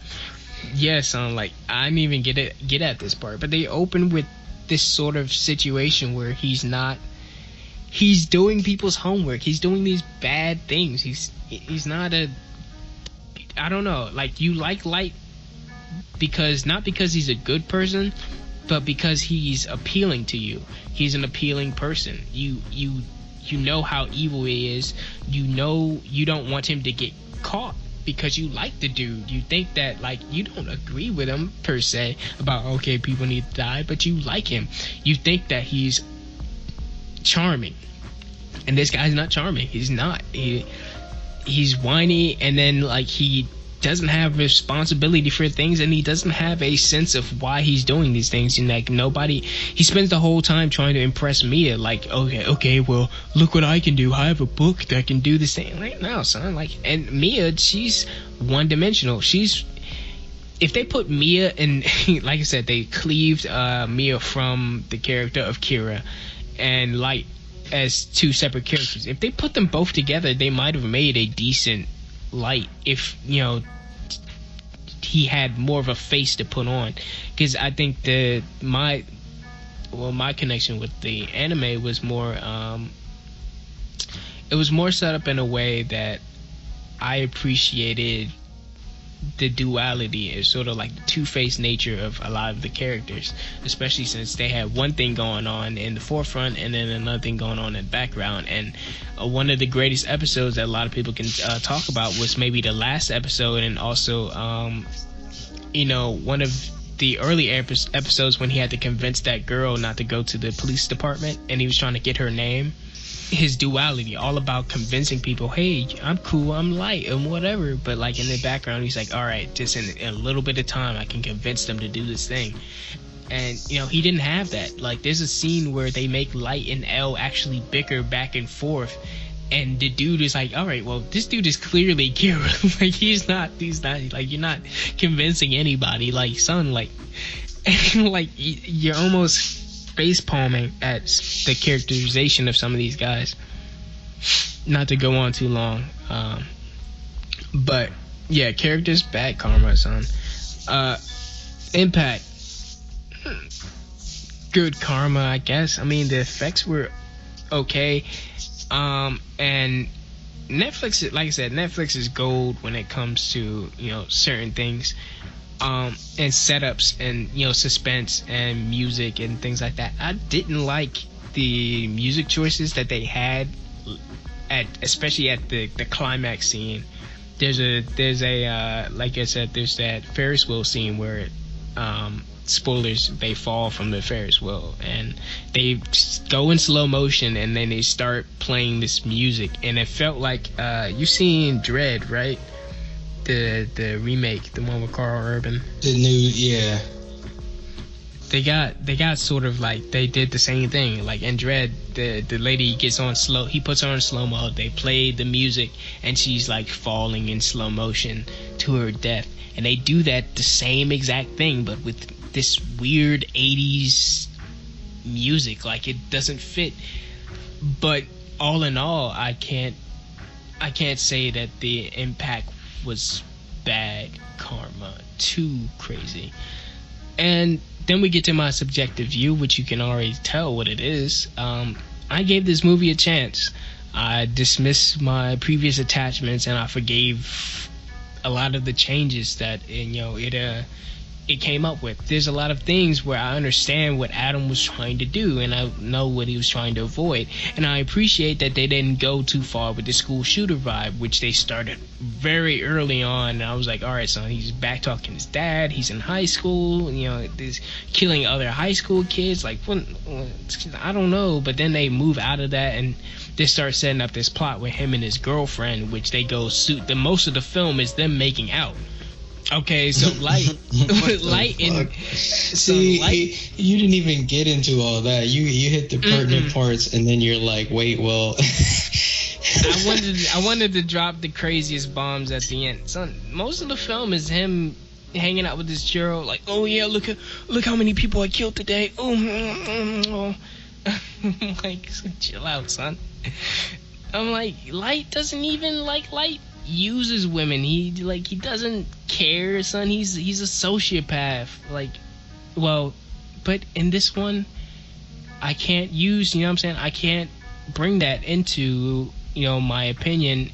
yes, like I didn't even get at this part, but they open with this sort of situation where he's doing people's homework, he's doing these bad things, he's not I don't know, like, you like Light because, not because he's a good person, but because he's appealing to you. He's an appealing person. You know how evil he is. You don't want him to get caught because you like the dude. You think that, like, you don't agree with him per se about, okay, people need to die, but you like him. You think that he's charming. And this guy's not charming. He's not. He's whiny, and then like he doesn't have responsibility for things, and he doesn't have a sense of why he's doing these things. And like he spends the whole time trying to impress Mia, like, okay, well, look what I can do. I have a book that can do this thing. Like, no, son, like, and Mia, she's one-dimensional. If they put Mia in, like I said, they cleaved Mia from the character of Kira and Light as two separate characters. If they put them both together, they might have made a decent Light if, he had more of a face to put on. Because I think my connection with the anime was more it was more set up in a way that I appreciated the duality is sort of like the two-faced nature of a lot of the characters, especially since they had one thing going on in the forefront and then another thing going on in the background. And one of the greatest episodes that a lot of people can talk about was maybe the last episode, and also one of the early episodes when he had to convince that girl not to go to the police department, and he was trying to get her name. His duality, all about convincing people, hey, I'm cool, I'm Light, and whatever. But like in the background, he's like, all right, just in a little bit of time, I can convince them to do this thing. And he didn't have that. Like, there's a scene where they make Light and L actually bicker back and forth, and the dude is like, all right, well, this dude is clearly Kira. Like, he's not like, you're not convincing anybody. Like, son, like like you're almost face palming at the characterization of some of these guys. Not to go on too long, but yeah, characters, bad karma, son. Impact, good karma, I guess. I mean, the effects were okay, and Netflix, like I said, Netflix is gold when it comes to certain things. And setups and suspense and music and things like that. I didn't like the music choices that they had especially at the climax scene. There's a like I said, there's that Ferris wheel scene where spoilers, they fall from the Ferris wheel and they go in slow motion, and then they start playing this music, and it felt like you seen Dread, right? The remake, the one with Carl Urban. The new, yeah. They got sort of like, they did the same thing. Like in Dread, the lady gets on slow, he puts her on slow mode, they play the music, and she's like falling in slow motion to her death. And they do that the same exact thing, but with this weird 80s music. Like, it doesn't fit. But all in all, I can't say that the impact was bad karma, too crazy. And then we get to my subjective view, which you can already tell what it is. I gave this movie a chance. I dismissed my previous attachments, and I forgave a lot of the changes that it came up with. There's a lot of things where I understand what Adam was trying to do, and I know what he was trying to avoid. And I appreciate that they didn't go too far with the school shooter vibe, which they started very early on. And I was like, all right, son, he's back talking his dad. He's in high school. He's killing other high school kids. Like, I don't know. But then they move out of that, and they start setting up this plot with him and his girlfriend, which they go suit. The most of the film is them making out. Okay, so Light and see, you didn't even get into all that. You hit the pertinent parts, and then you're like, wait, well. I wanted to drop the craziest bombs at the end. Son, most of the film is him hanging out with this girl, like, oh yeah, look how many people I killed today. Oh. Like, chill out, son. I'm like, Light doesn't even like Light uses women. He doesn't care, son. He's a sociopath. Like, well, but in this one, I can't use, what I'm saying? I can't bring that into, my opinion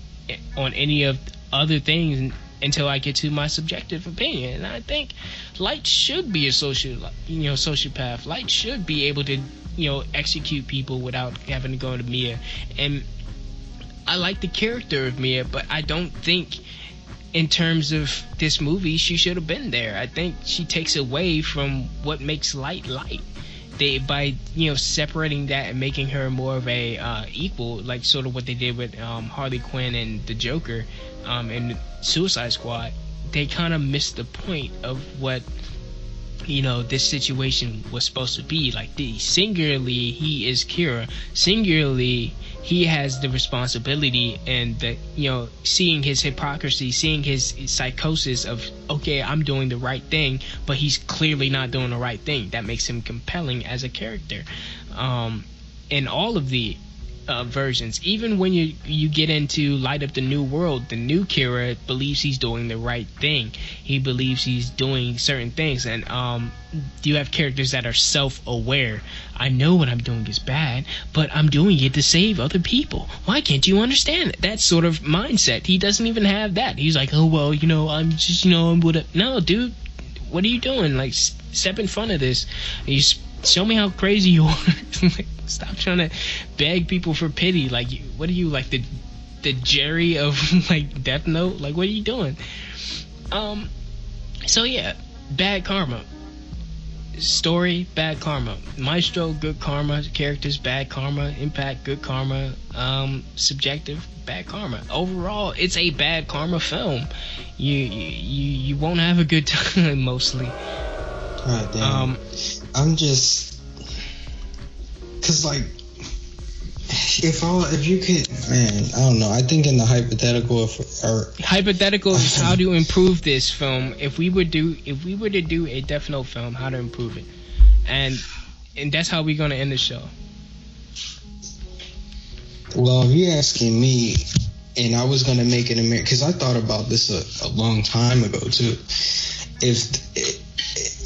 on any of other things until I get to my subjective opinion. And I think Light should be a sociopath. Light should be able to, execute people without having to go to Mia. And I like the character of Mia, but I don't think in terms of this movie she should have been there. I think she takes away from what makes Light. by separating that and making her more of a equal, like sort of what they did with Harley Quinn and the Joker in Suicide Squad, they kind of missed the point of what this situation was supposed to be. Like, singularly he is Kira, singularly he has the responsibility, and the seeing his hypocrisy, seeing his psychosis of, okay, I'm doing the right thing, but he's clearly not doing the right thing. That makes him compelling as a character. In all of the versions, even when you get into Light Up the New World, the new Kira believes he's doing the right thing. He believes he's doing certain things, and you have characters that are self-aware. I know what I'm doing is bad, but I'm doing it to save other people. Why can't you understand it? That sort of mindset. He doesn't even have that. He's like, oh well, I'm just I'm with it. No, dude, what are you doing? Like, step in front of this. You show me how crazy you are. Like, stop trying to beg people for pity. Like, what are you, like the Jerry of like Death Note? Like, what are you doing? So yeah, bad karma. Story, bad karma. Maestro, good karma. Characters, bad karma. Impact, good karma. Subjective, bad karma. Overall, it's a bad karma film. You won't have a good time mostly. God damn. I'm just, cause like, if you could, man, I don't know. I think in the hypothetical is how to improve this film. If we were to do a Death Note film, how to improve it, and that's how we're gonna end the show. Well, if you're asking me, and I was gonna make it American, because I thought about this a long time ago too.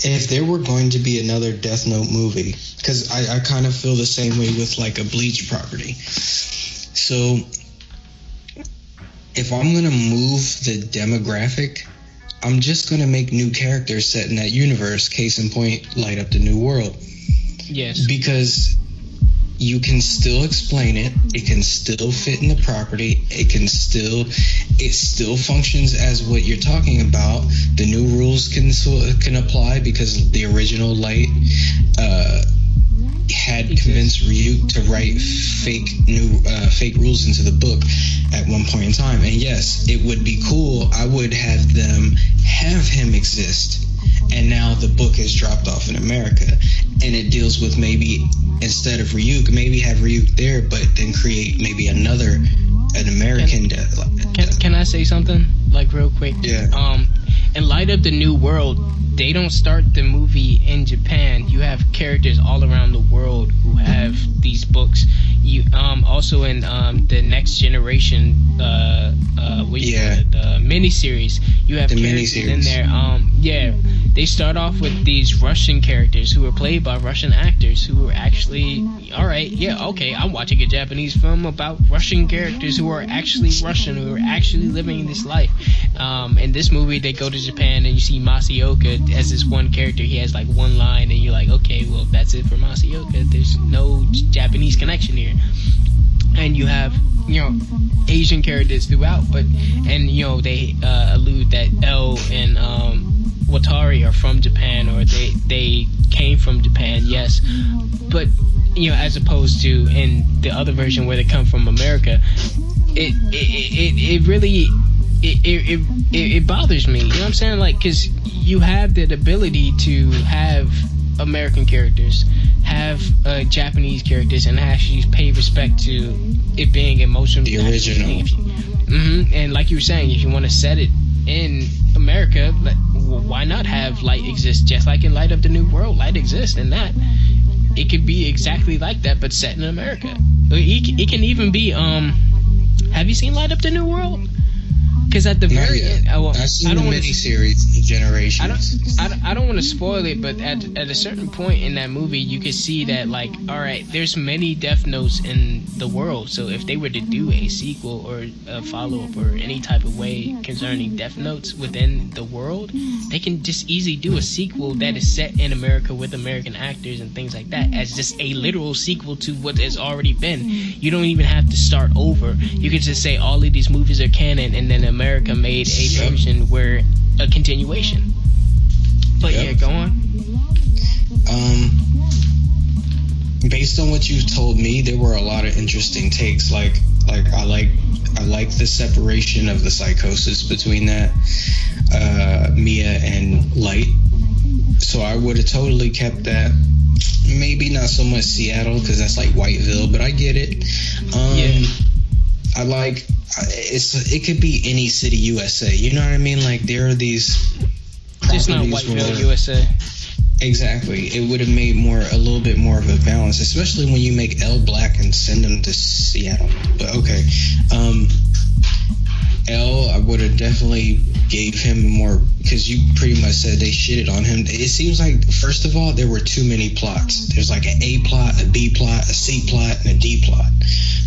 If there were going to be another Death Note movie, because I kind of feel the same way with like a Bleach property. So if I'm going to move the demographic, I'm just going to make new characters set in that universe. Case in point, Light Up the New World. Yes. Because you can still explain it. It can still fit in the property. It still functions as what you're talking about. The new rules can apply because the original Light had convinced Ryuk to write fake rules into the book at one point in time. And yes, it would be cool. I would have them have him exist. And now the book is dropped off in America, and it deals with, maybe instead of Ryuk, maybe have Ryuk there, but then create maybe an American death. Can I say something, like, real quick? Yeah. In Light Up the New World, they don't start the movie in Japan. You have characters all around the world who have these books. You also in the Next Generation the miniseries, you have characters in there. They start off with these Russian characters who are played by Russian actors who are actually, I'm watching a Japanese film about Russian characters who are actually Russian, who are actually living this life. In this movie, they go to Japan and you see Masaoka as this one character. He has like one line and you're like, okay, well, that's it for Masaoka. There's no Japanese connection here. And you have, Asian characters throughout, they allude that L and Watari are from Japan, or they came from Japan, yes, but as opposed to in the other version where they come from America, it really bothers me, you know what I'm saying? Like, because you have the ability to have American characters, have Japanese characters, and actually pay respect to it being emotional. The original. And like you were saying, if you want to set it in America, why not have Light exist just like in Light Up the New World? Light exists in that. It could be exactly like that, but set in America. It can even be, have you seen Light Up the New World? Because at the very end, I've seen the miniseries, the Generations. I don't want to spoil it, but at a certain point in that movie, you can see that, like, all right, there's many Death Notes in the world. So if they were to do a sequel or a follow-up or any type of way concerning Death Notes within the world, they can just easily do a sequel that is set in America with American actors and things like that, as just a literal sequel to what has already been. You don't even have to start over. You could just say all of these movies are canon, and then America made a version where a continuation. But yeah, go on. based on what you've told me, there were a lot of interesting takes. Like I like the separation of the psychosis between that Mia and Light. So I would have totally kept that. Maybe not so much Seattle because that's like Whiteville, but I get it. I like it could be any city USA. You know what I mean? Like there are these. Just not Whiteville, USA. Exactly. It would have made a little bit more of a balance, especially when you make L black and send him to Seattle. But okay. L, I would have definitely gave him more, because you pretty much said they shitted on him. It seems like, first of all, there were too many plots. There's like an A plot, a B plot, a C plot, and a D plot,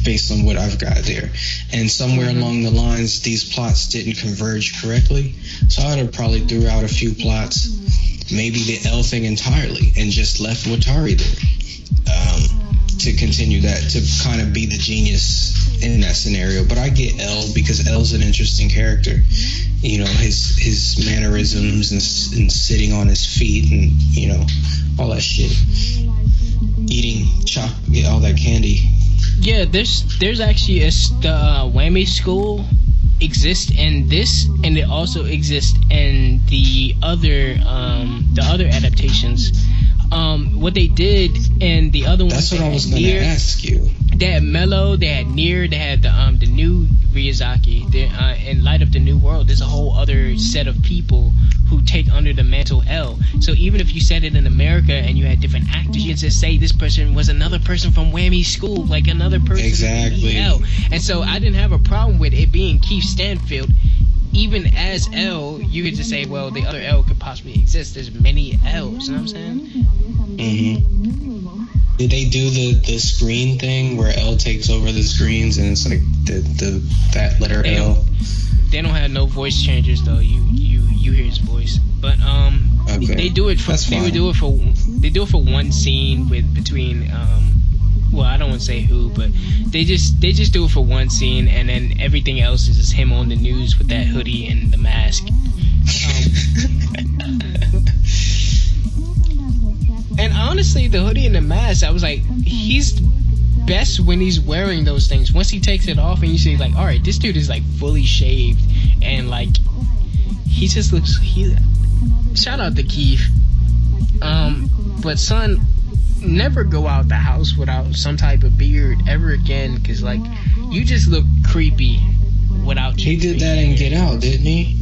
based on what I've got there. And somewhere along the lines, these plots didn't converge correctly. So I would have probably threw out a few plots, maybe the L thing entirely, and just left Watari there to continue that, to kind of be the genius in that scenario. But I get L because L's an interesting character. You know, his mannerisms and sitting on his feet and, you know, all that shit. Eating chocolate, all that candy. Yeah, there's actually the Whammy School exists in this, and it also exists in the other adaptations. What they did in the other one. That's what I was going to ask you. They had Mello, they had Nier, they had the new Miyazaki. In Light of the New World, there's a whole other set of people who take under the mantle L. So even if you said it in America and you had different actors, you could just say this person was another person from Whammy School, like another person exactly. from L. And so I didn't have a problem with it being Keith Stanfield. Even as L, you could just say, well, the other L could possibly exist. There's many L's, you know what I'm saying? Mm-hmm. Did they do the screen thing where L takes over the screens and it's like that letter L? They don't have no voice changers though. You hear his voice, but okay. They do it for they do it for one scene between well, I don't want to say who, but they just do it for one scene, and then everything else is just him on the news with that hoodie and the mask. And honestly, the hoodie and the mask, I was like, he's best when he's wearing those things. Once he takes it off and you see, like, all right, this dude is like fully shaved, and like he just looks. Shout out to Keith. But son, never go out the house without some type of beard ever again, because like you just look creepy without. He did that in Get Out, didn't he?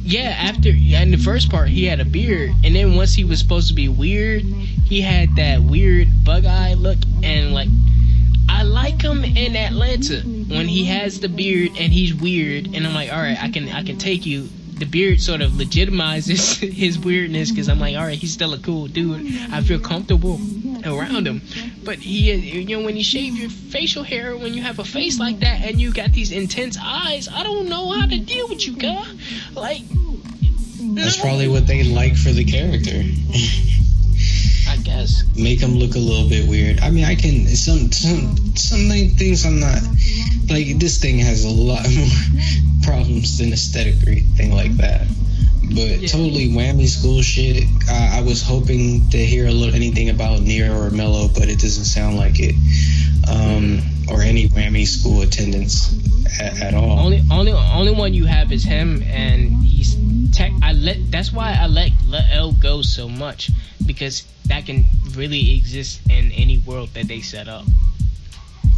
Yeah, in the first part he had a beard, and then once he was supposed to be weird, he had that weird bug eye look. And like, I like him in Atlanta when he has the beard and he's weird, and I'm like, all right, I can take you. The beard sort of legitimizes his weirdness, because I'm like, all right, he's still a cool dude. I feel comfortable around him. But when you shave your facial hair, when you have a face like that and you got these intense eyes, I don't know how to deal with you, guy. Like, that's probably what they like for the character. I guess. Make him look a little bit weird. I mean, I can some things I'm not like. This thing has a lot more problems than aesthetic or anything like that. But yeah. Totally Whammy School shit. I was hoping to hear anything about Nier or Mello, but it doesn't sound like it. Or any Whammy School attendance at all. Only one you have is him, and he's that's why I let L go so much, because that can really exist in any world that they set up.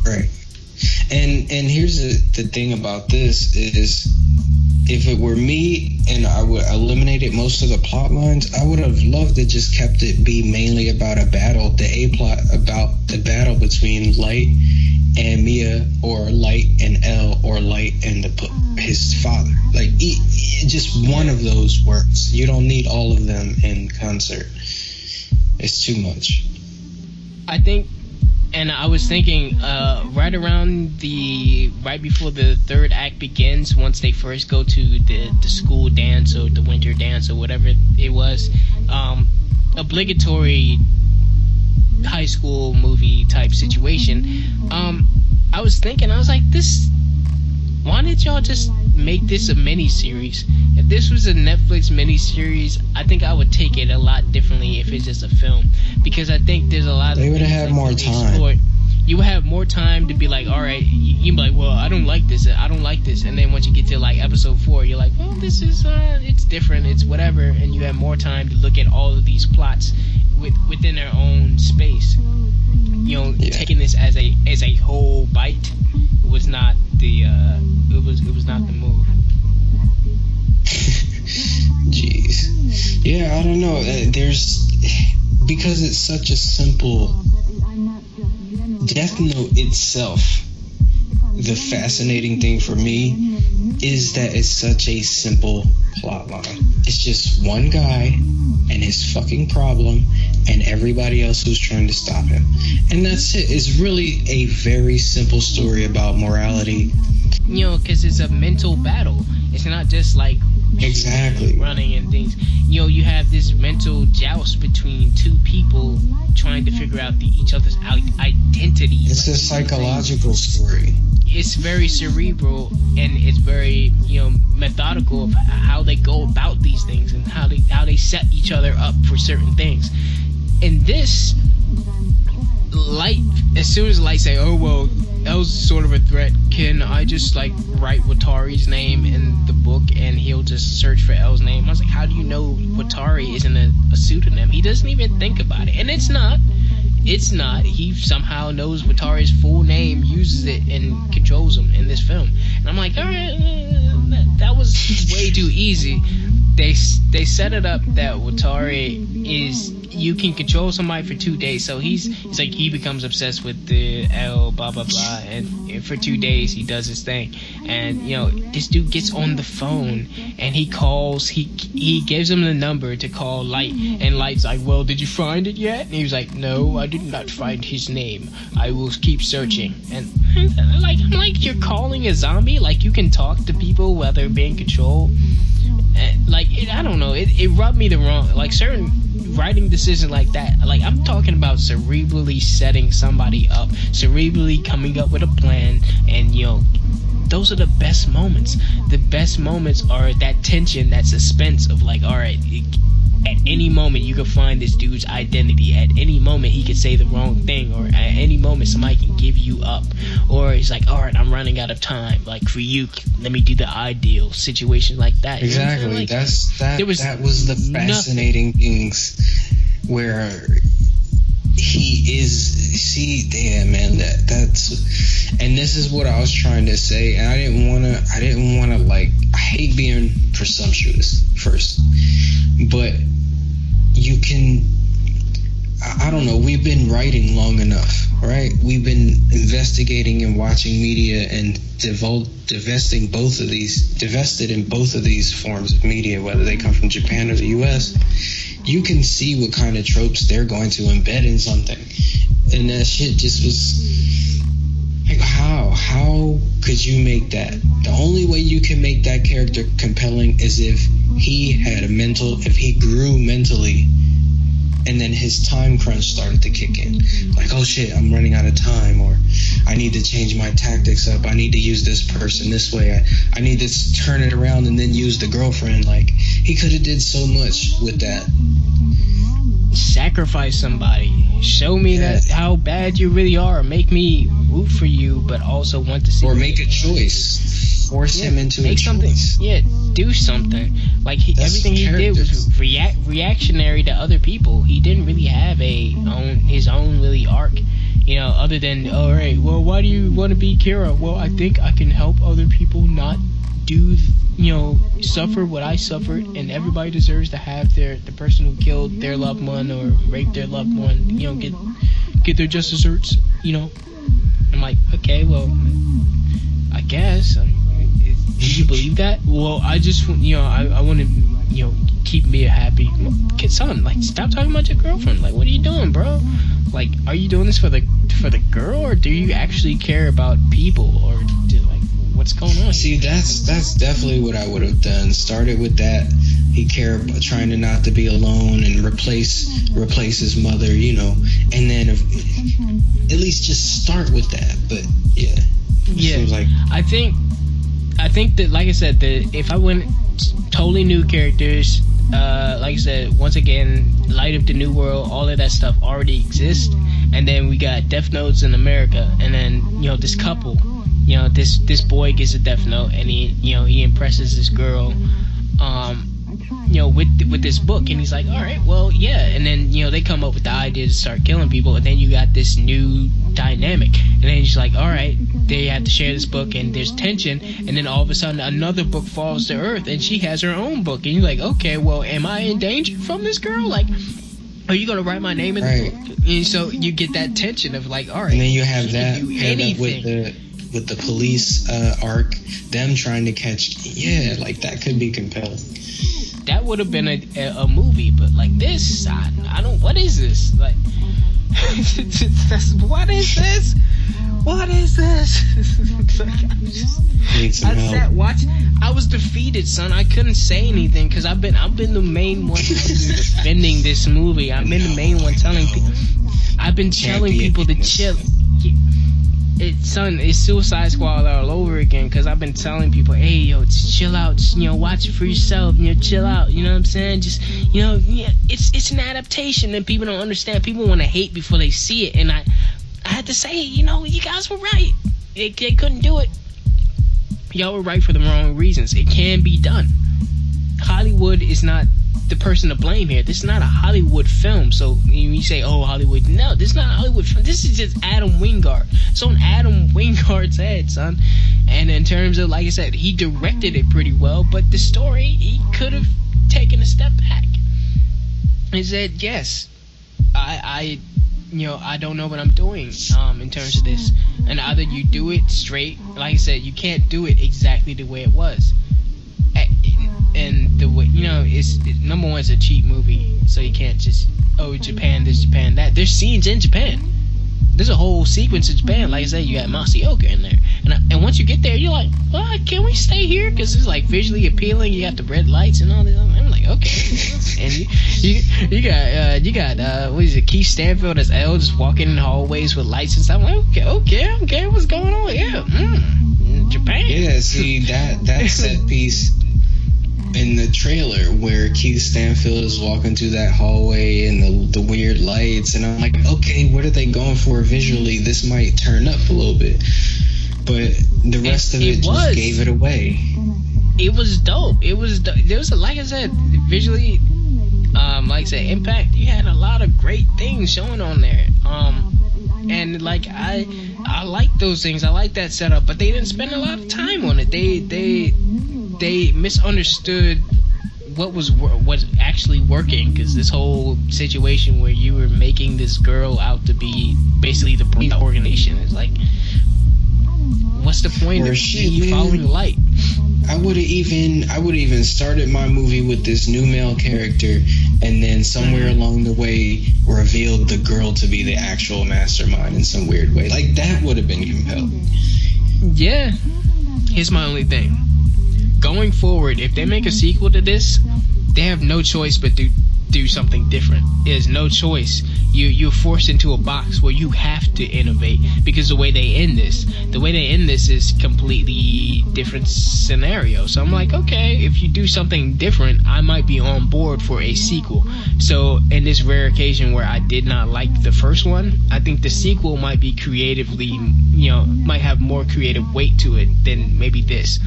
Right. And here's the thing about this is, if it were me and I would eliminated most of the plot lines, I would have loved to just kept it be mainly about a battle, the A plot about the battle between Light and Mia, or Light and L, or Light and his father. Like, just one of those works. You don't need all of them in concert. It's too much. I think, and I was thinking, right before the third act begins, once they first go to the school dance or the winter dance or whatever it was, obligatory high school movie type situation. I was thinking, I was like, why didn't y'all just make this a mini series? this was a Netflix miniseries, I think I would take it a lot differently if it's just a film, because I think there's a lot. They would have had more time. You would have more time to be like, all right, you'd be like, well, I don't like this, and then once you get to like episode 4, you're like, well, this is it's different, it's whatever, and you have more time to look at all of these plots within their own space. Taking this as a whole bite was not the it was not the move. Jeez. Yeah, I don't know. Because it's such a simple. Death Note itself, the fascinating thing for me is that it's such a simple plot line. It's just one guy and his fucking problem and everybody else who's trying to stop him. And that's it. It's really a very simple story about morality. Because it's a mental battle. It's not just like exactly running and things. You have this mental joust between two people trying to figure out each other's identity. It's a psychological story. It's very cerebral, and it's very methodical of how they go about these things and how they set each other up for certain things. And this Light, as soon as Light say, oh well, that was sort of a threat, can I just like write Watari's name in the book and he'll just search for L's name? I was like, how do you know Watari isn't a pseudonym? He doesn't even think about it. And it's not. He somehow knows Watari's full name, uses it, and controls him in this film. And I'm like, alright, that was way too easy. They set it up that Watari is, you can control somebody for 2 days. So he's like, he becomes obsessed with the L, blah blah blah, and for 2 days he does his thing. And this dude gets on the phone and he calls. He gives him the number to call Light, and Light's like, well, did you find it yet? And he was like, no, I did not find his name. I will keep searching. And I'm like, you're calling a zombie? Like, you can talk to people while they're being controlled? I don't know. It rubbed me the wrong. Like, certain writing decisions like that. Like, I'm talking about cerebrally setting somebody up, cerebrally coming up with a plan, and those are the best moments. The best moments are that tension, that suspense of like, all right, at any moment you could find this dude's identity. At any moment he could say the wrong thing, or at any moment somebody can give you up, or it's like, all right, I'm running out of time. Like, for you, let me do the ideal situation like that. Exactly. Like, that was the fascinating things where he is. See, damn man, that's. And this is what I was trying to say, and I didn't wanna like. I hate being presumptuous first, but you can. I don't know. We've been writing long enough, right? We've been investigating and watching media and divested in both of these forms of media, whether they come from Japan or the U.S. You can see what kind of tropes they're going to embed in something, and that shit just was like, how could you make that? The only way you can make that character compelling is if he grew mentally. And then his time crunch started to kick in. Like, oh shit, I'm running out of time, or I need to change my tactics up. I need to use this person this way. I need to turn it around and then use the girlfriend. Like, he could have did so much with that. Sacrifice somebody. Show me that how bad you really are. Make me root for you, but also want to see. Or make a choice. Force him into make a something. choice. Yeah, do something. Like, everything he did was reactionary to other people. He didn't really have his own really arc, other than, all right, well, why do you want to be Kira? Well, I think I can help other people not do, suffer what I suffered, and everybody deserves to have the person who killed their loved one or raped their loved one, get their just desserts, I'm like, okay, well, I guess. Do you believe that? Well, I just, I want to, keep me a happy son. Like, stop talking about your girlfriend. Like, what are you doing, bro? Like, are you doing this for the girl, or do you actually care about people, or what's going on? See, that's definitely what I would have done. Started with that. He cared about trying to not to be alone and replace his mother, and then at least just start with that. But yeah. Yeah, seems like I think I think that, like I said, if I went totally new characters, like I said, once again, Light of the New World, all of that stuff already exists, and then we got Death Notes in America, and then this couple, this boy gets a Death Note, and he impresses this girl, with this book, and he's like, all right, well, yeah, and then they come up with the idea to start killing people, and then you got this new dynamic, and then he's like, all right, they have to share this book, and there's tension, and then all of a sudden another book falls to earth, and she has her own book, and you're like, okay, well, am I in danger from this girl? Like, are you gonna write my name in the book? And so you get that tension of like, all right, and then you have that with the police arc, them trying to catch, like that could be compelling. That would have been a movie, but like this, I don't. What is this? Like, what is this? What is this? I was defeated, son. I couldn't say anything because I've been the main one defending this movie. I've been the main one telling people. I've been telling people to chill. It's Suicide Squad all over again, because I've been telling people, hey, yo, just chill out, just, watch it for yourself, chill out, you know what I'm saying? Just, it's an adaptation, and people don't understand. People want to hate before they see it, and I had to say, you guys were right. They couldn't do it. Y'all were right for the wrong reasons. It can be done. Hollywood is not the person to blame here. This is not a Hollywood film. So you say, oh, Hollywood. No, this is not a Hollywood film. This is just Adam Wingard. It's on Adam Wingard's head, son. And in terms of, like I said, he directed it pretty well, but the story, he could have taken a step back and said, yes, I don't know what I'm doing in terms of this. And either you do it straight, like I said, you can't do it exactly the way it was. And the way, it's number one, it's a cheap movie, so you can't just, Japan this, Japan that. There's scenes in Japan. There's a whole sequence in Japan. Like I said, you got Masaoka in there, and once you get there, you're like, well, can we stay here? Because it's like visually appealing. You got the red lights and all this. I'm like, okay. And you got what is it? Keith Stanfield as L, just walking in hallways with lights and stuff. I'm like, okay, what's going on? Yeah, Japan. Yeah, see that set piece in the trailer where Keith Stanfield is walking through that hallway and the weird lights, and I'm like, okay, what are they going for visually? This might turn up a little bit, but the rest of it just gave it away. It was dope. There was like I said, visually, like I said, Impact. You had a lot of great things showing on there. And like I like those things. I like that setup, but they didn't spend a lot of time on it. They misunderstood what was actually working, because this whole situation where you were making this girl out to be basically the brain of the organization is like, what's the point of you following the light? I would have even started my movie with this new male character, and then somewhere along the way revealed the girl to be the actual mastermind in some weird way. Like, that would have been compelling. Yeah. Here's my only thing. Going forward, if they make a sequel to this, they have no choice but to do something different. There's no choice. You're forced into a box where you have to innovate, because the way they end this is completely different scenario. So I'm like, okay, if you do something different, I might be on board for a sequel. So in this rare occasion where I did not like the first one, I think the sequel might be creatively, might have more creative weight to it than maybe this.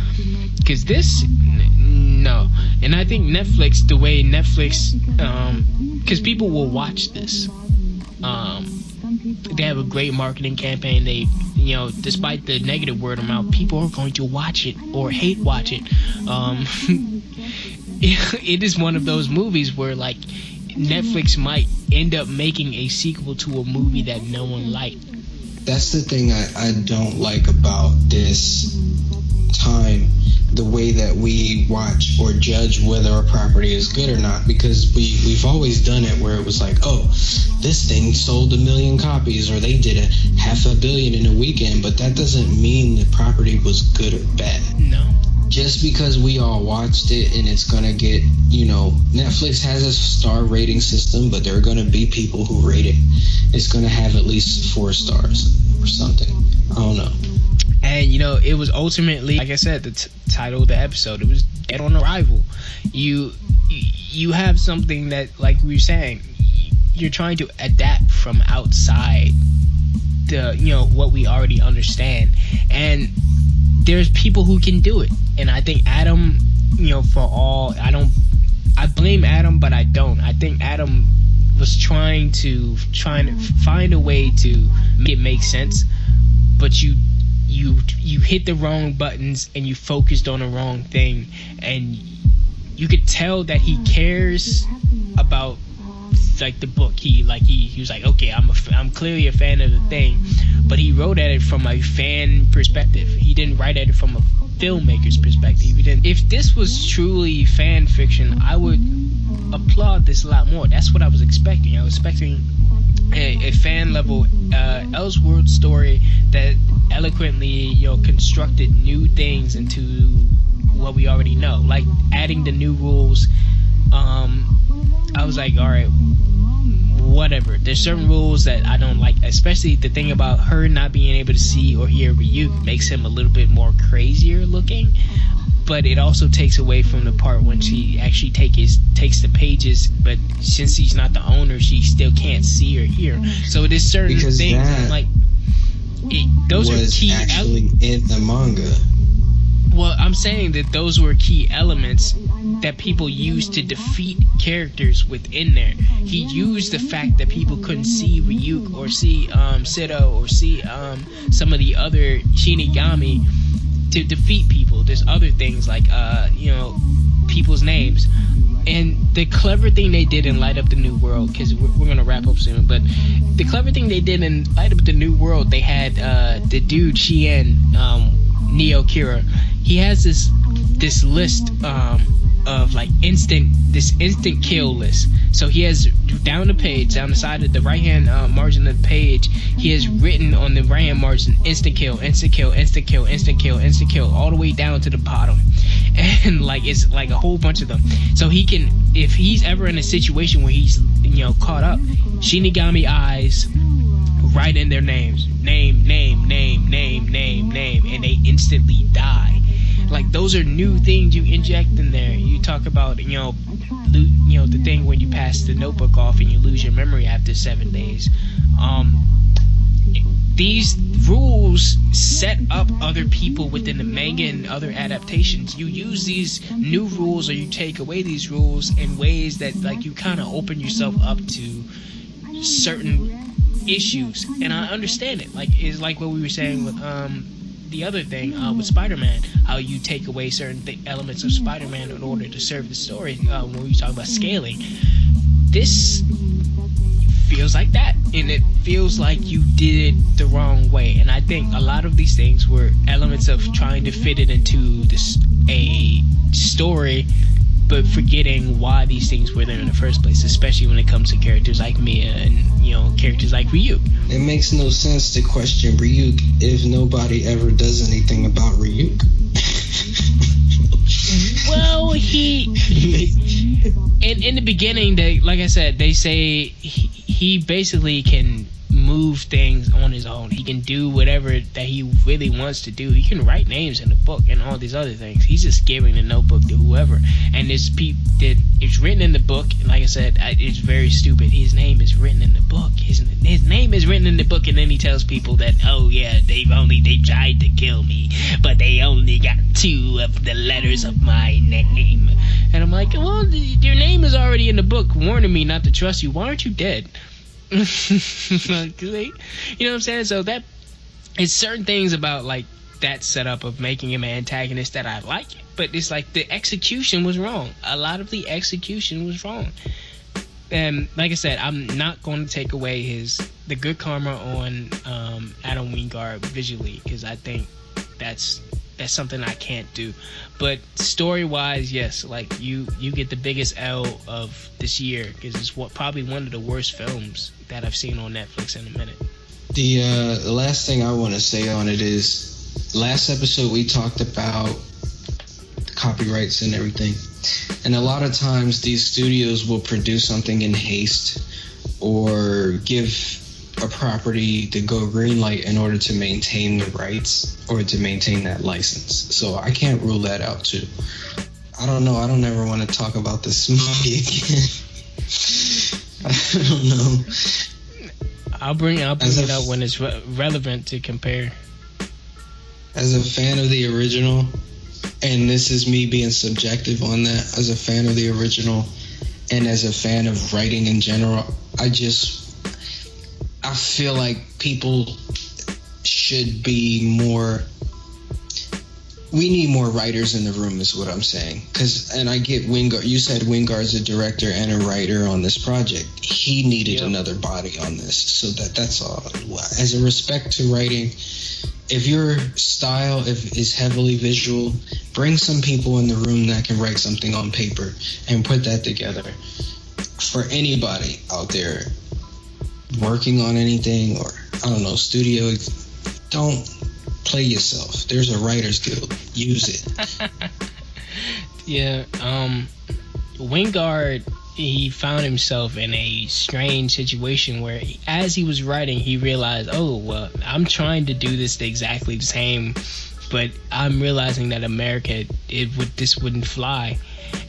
Because this, no. And I think Netflix, the way Netflix, because people will watch this. They have a great marketing campaign. They, despite the negative word of mouth, people are going to watch it or hate watch it. It is one of those movies where, like, Netflix might end up making a sequel to a movie that no one liked. That's the thing I don't like about this time, the way that we watch or judge whether a property is good or not, because we've always done it where it was like, oh, this thing sold 1 million copies, or they did a 500 million in a weekend, but that doesn't mean the property was good or bad. No. Just because we all watched it and it's gonna get, Netflix has a star rating system, but there are gonna be people who rate it. It's gonna have at least 4 stars or something. I don't know. Hey, And it was ultimately, like I said, the title of the episode, it was Dead on Arrival. You have something that, like we were saying, you're trying to adapt from outside the what we already understand, and there's people who can do it. And I think Adam, I blame Adam, but I don't. I think Adam was trying to find a way to make it make sense, but you hit the wrong buttons and you focused on the wrong thing, and you could tell that he cares about like the book. He was like, okay, I'm clearly a fan of the thing, but he wrote at it from a fan perspective. He didn't write at it from a filmmaker's perspective. If this was truly fan fiction, I would applaud this a lot more. That's what I was expecting. I was expecting a fan level Elseworld story that eloquently constructed new things into what we already know, like adding the new rules. I was like, all right, whatever. There's certain rules that I don't like, especially the thing about her not being able to see or hear Ryuk makes him a little bit more crazier looking, but it also takes away from the part when she actually takes the pages, but since he's not the owner, she still can't see or hear. So there's certain things like those are key actually in the manga. Well, I'm saying that those were key elements that people used to defeat characters within there. He used the fact that people couldn't see Ryuk or see Sido or see some of the other Shinigami to defeat people. There's other things like people's names. And the clever thing they did in Light Up the New World, because we're going to wrap up soon, but the clever thing they did in Light Up the New World, they had the dude Shien, Neo Kira. He has this list of like instant kill list. So he has down the side of the right hand margin of the page, he has written on the right hand margin instant kill, instant kill, instant kill, instant kill, instant kill, all the way down to the bottom. And like it's like a whole bunch of them. So he can, if he's ever in a situation where he's caught up, Shinigami eyes write in their name, and they instantly die. Like those are new things you inject in there. You talk about the thing when you pass the notebook off and you lose your memory after 7 days. These rules set up other people within the manga and other adaptations. You use these new rules or you take away these rules in ways that like you kind of open yourself up to certain issues, and I understand it. Like it's like what we were saying with the other thing with Spider-Man, how you take away certain elements of Spider-Man in order to serve the story. When we talk about scaling, this feels like that, and it feels like you did it the wrong way. And I think a lot of these things were elements of trying to fit it into a story, but forgetting why these things were there in the first place, especially when it comes to characters like Mia and characters like Ryuk. It makes no sense to question Ryuk if nobody ever does anything about Ryuk. Well, in the beginning, like I said, they say he basically can move things on his own. He can do whatever that he really wants to do. He can write names in the book and all these other things. He's just giving the notebook to whoever. And it's written in the book. And like I said, it's very stupid. His name is written in the book. His name is written in the book, and then he tells people that, oh yeah, they tried to kill me, but they only got 2 of the letters of my name. And I'm like, well, your name is already in the book warning me not to trust you. Why aren't you dead? You know what I'm saying? So that it's certain things about like that setup of making him an antagonist that I like, but it's like the execution was wrong. A lot of the execution was wrong. And like I said, I'm not going to take away the good karma on Adam Wingard visually, because I think that's something I can't do. But story wise, yes, like you get the biggest L of this year, because it's probably one of the worst films that I've seen on Netflix in a minute. The last thing I want to say on it is, last episode we talked about copyrights and everything, and a lot of times these studios will produce something in haste or give a property to go green light in order to maintain the rights or to maintain that license. So I can't rule that out too. I don't know. I don't ever want to talk about this movie again. I don't know. I'll bring it up when it's relevant to compare. As a fan of the original, and this is me being subjective on that, as a fan of the original and as a fan of writing in general, I feel like people should be more. We need more writers in the room, is what I'm saying. And I get Wingard. You said Wingard's a director and a writer on this project. He needed another body on this, so that's all. As a respect to writing, if your style is heavily visual, bring some people in the room that can write something on paper and put that together. For anybody out there working on anything, or I don't know, studio, don't play yourself. There's a writer's guild. Use it. Yeah. Wingard, he found himself in a strange situation where as he was writing, he realized, oh, well, I'm trying to do this exactly the same, but I'm realizing that America, this wouldn't fly.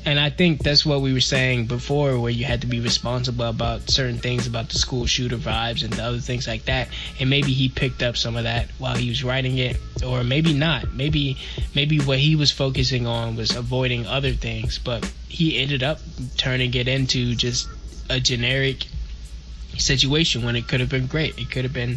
And I think that's what we were saying before, where you had to be responsible about certain things, about the school shooter vibes and the other things like that. And maybe he picked up some of that while he was writing it, or maybe not. Maybe what he was focusing on was avoiding other things, but he ended up turning it into just a generic situation when it could have been great. It could have been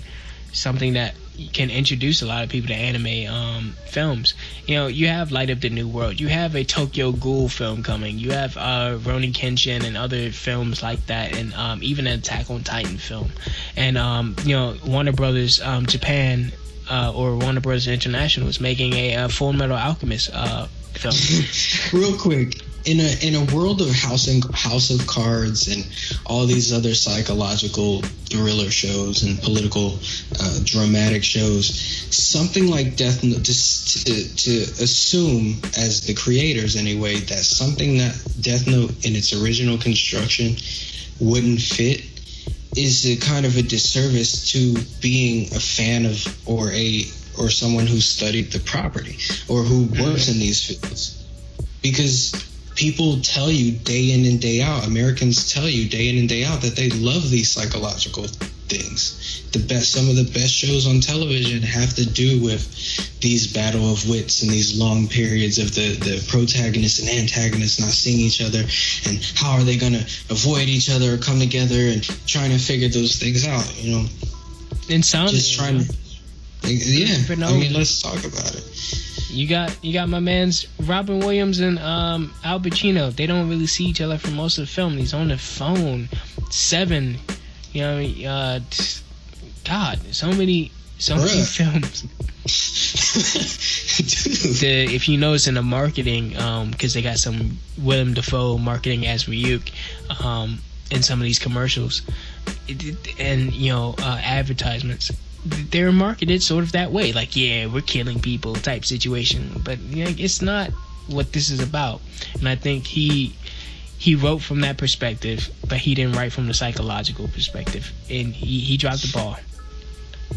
something that can introduce a lot of people to anime films. You know, you have Light Up the New World, you have a Tokyo Ghoul film coming, you have Ronin Kenshin and other films like that, and even an Attack on Titan film. And you know, Warner Brothers Japan or Warner Brothers International is making a Full Metal Alchemist film. Real quick, in a world of House of Cards and all these other psychological thriller shows and political dramatic shows, something like Death Note, to assume as the creators anyway, that something that Death Note in its original construction wouldn't fit is a kind of a disservice to being a fan of or someone who studied the property or who works in these fields. Because people tell you day in and day out, Americans tell you day in and day out that they love these psychological things. Some of the best shows on television have to do with these battle of wits and these long periods of the protagonist and antagonist not seeing each other, and how are they going to avoid each other or come together, and trying to figure those things out, you know. Insomnia. Just trying to, yeah. I mean, let's talk about it. You got my man's Robin Williams and Al Pacino. They don't really see each other for most of the film. He's on the phone. Seven. You know what I mean? God, so many films. If you notice in the marketing, because they got some Willem Dafoe marketing as Ryuk in some of these commercials, and you know, advertisements, they're marketed sort of that way, like, yeah, we're killing people type situation, but you know, it's not what this is about. And I think he wrote from that perspective, but he didn't write from the psychological perspective, and he dropped the ball.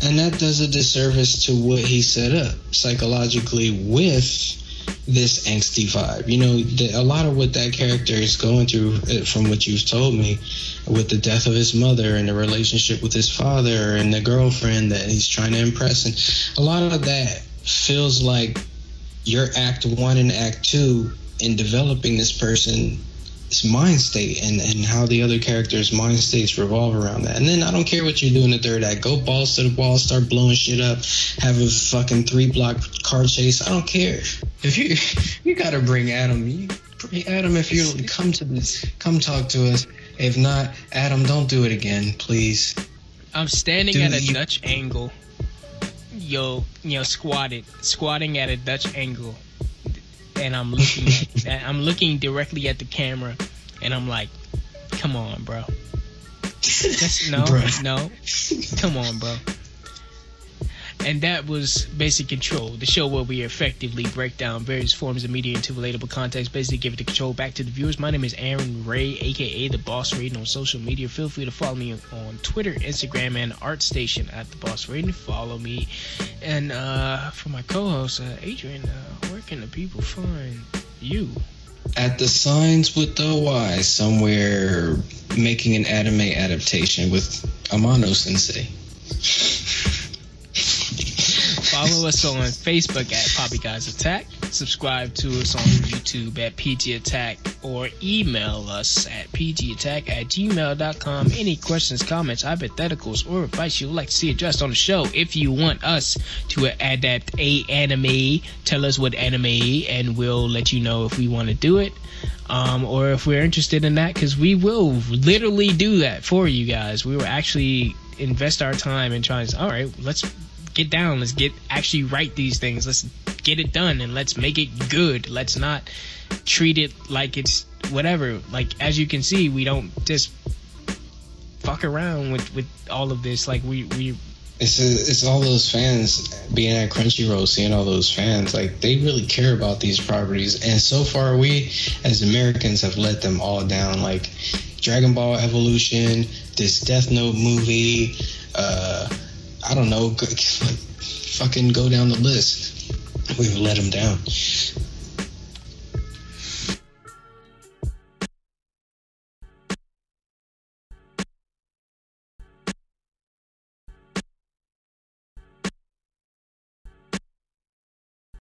And that does a disservice to what he set up psychologically with this angsty vibe. You know, a lot of what that character is going through, from what you've told me, with the death of his mother and the relationship with his father and the girlfriend that he's trying to impress, and a lot of that feels like your act 1 and act 2 in developing this person's mind state, and how the other characters' mind states revolve around that. And then I don't care what you do in the third act. Go balls to the wall, start blowing shit up, have a fucking 3-block car chase. I don't care. If you gotta bring Adam. Adam, if you come talk to us. If not, Adam, don't do it again, please. I'm standing at a Dutch angle. Squatting at a Dutch angle. And I'm looking directly at the camera, and I'm like, come on, bro. No, come on, bro. And that was Basic Control, the show where we effectively break down various forms of media into relatable context, basically give the control back to the viewers. My name is Aaron Ray, aka The Boss Rating on social media. Feel free to follow me on Twitter, Instagram, and ArtStation at The Boss Rating. Follow me. And for my co-host, Adrian, where can the people find you? At the Signs with the Y, somewhere making an anime adaptation with Amano Sensei. Follow us on Facebook at PoppyGuysAttack. Subscribe to us on YouTube at PGAttack, or email us at pgattack@gmail.com. Any questions, comments, hypotheticals, or advice you would like to see addressed on the show. If you want us to adapt a anime, tell us what anime, and we'll let you know if we want to do it. Or if we're interested in that, because we will literally do that for you guys. We will actually invest our time in trying to, all right, let's get down, let's actually write these things, let's get it done, and let's make it good. Let's not treat it like it's whatever. Like, as you can see, we don't just fuck around with all of this. Like, we it's all those fans being at Crunchyroll, seeing all those fans, like, they really care about these properties, and so far we as Americans have let them all down. Like Dragon Ball Evolution, this Death Note movie, I don't know, like, fucking go down the list. We've let them down.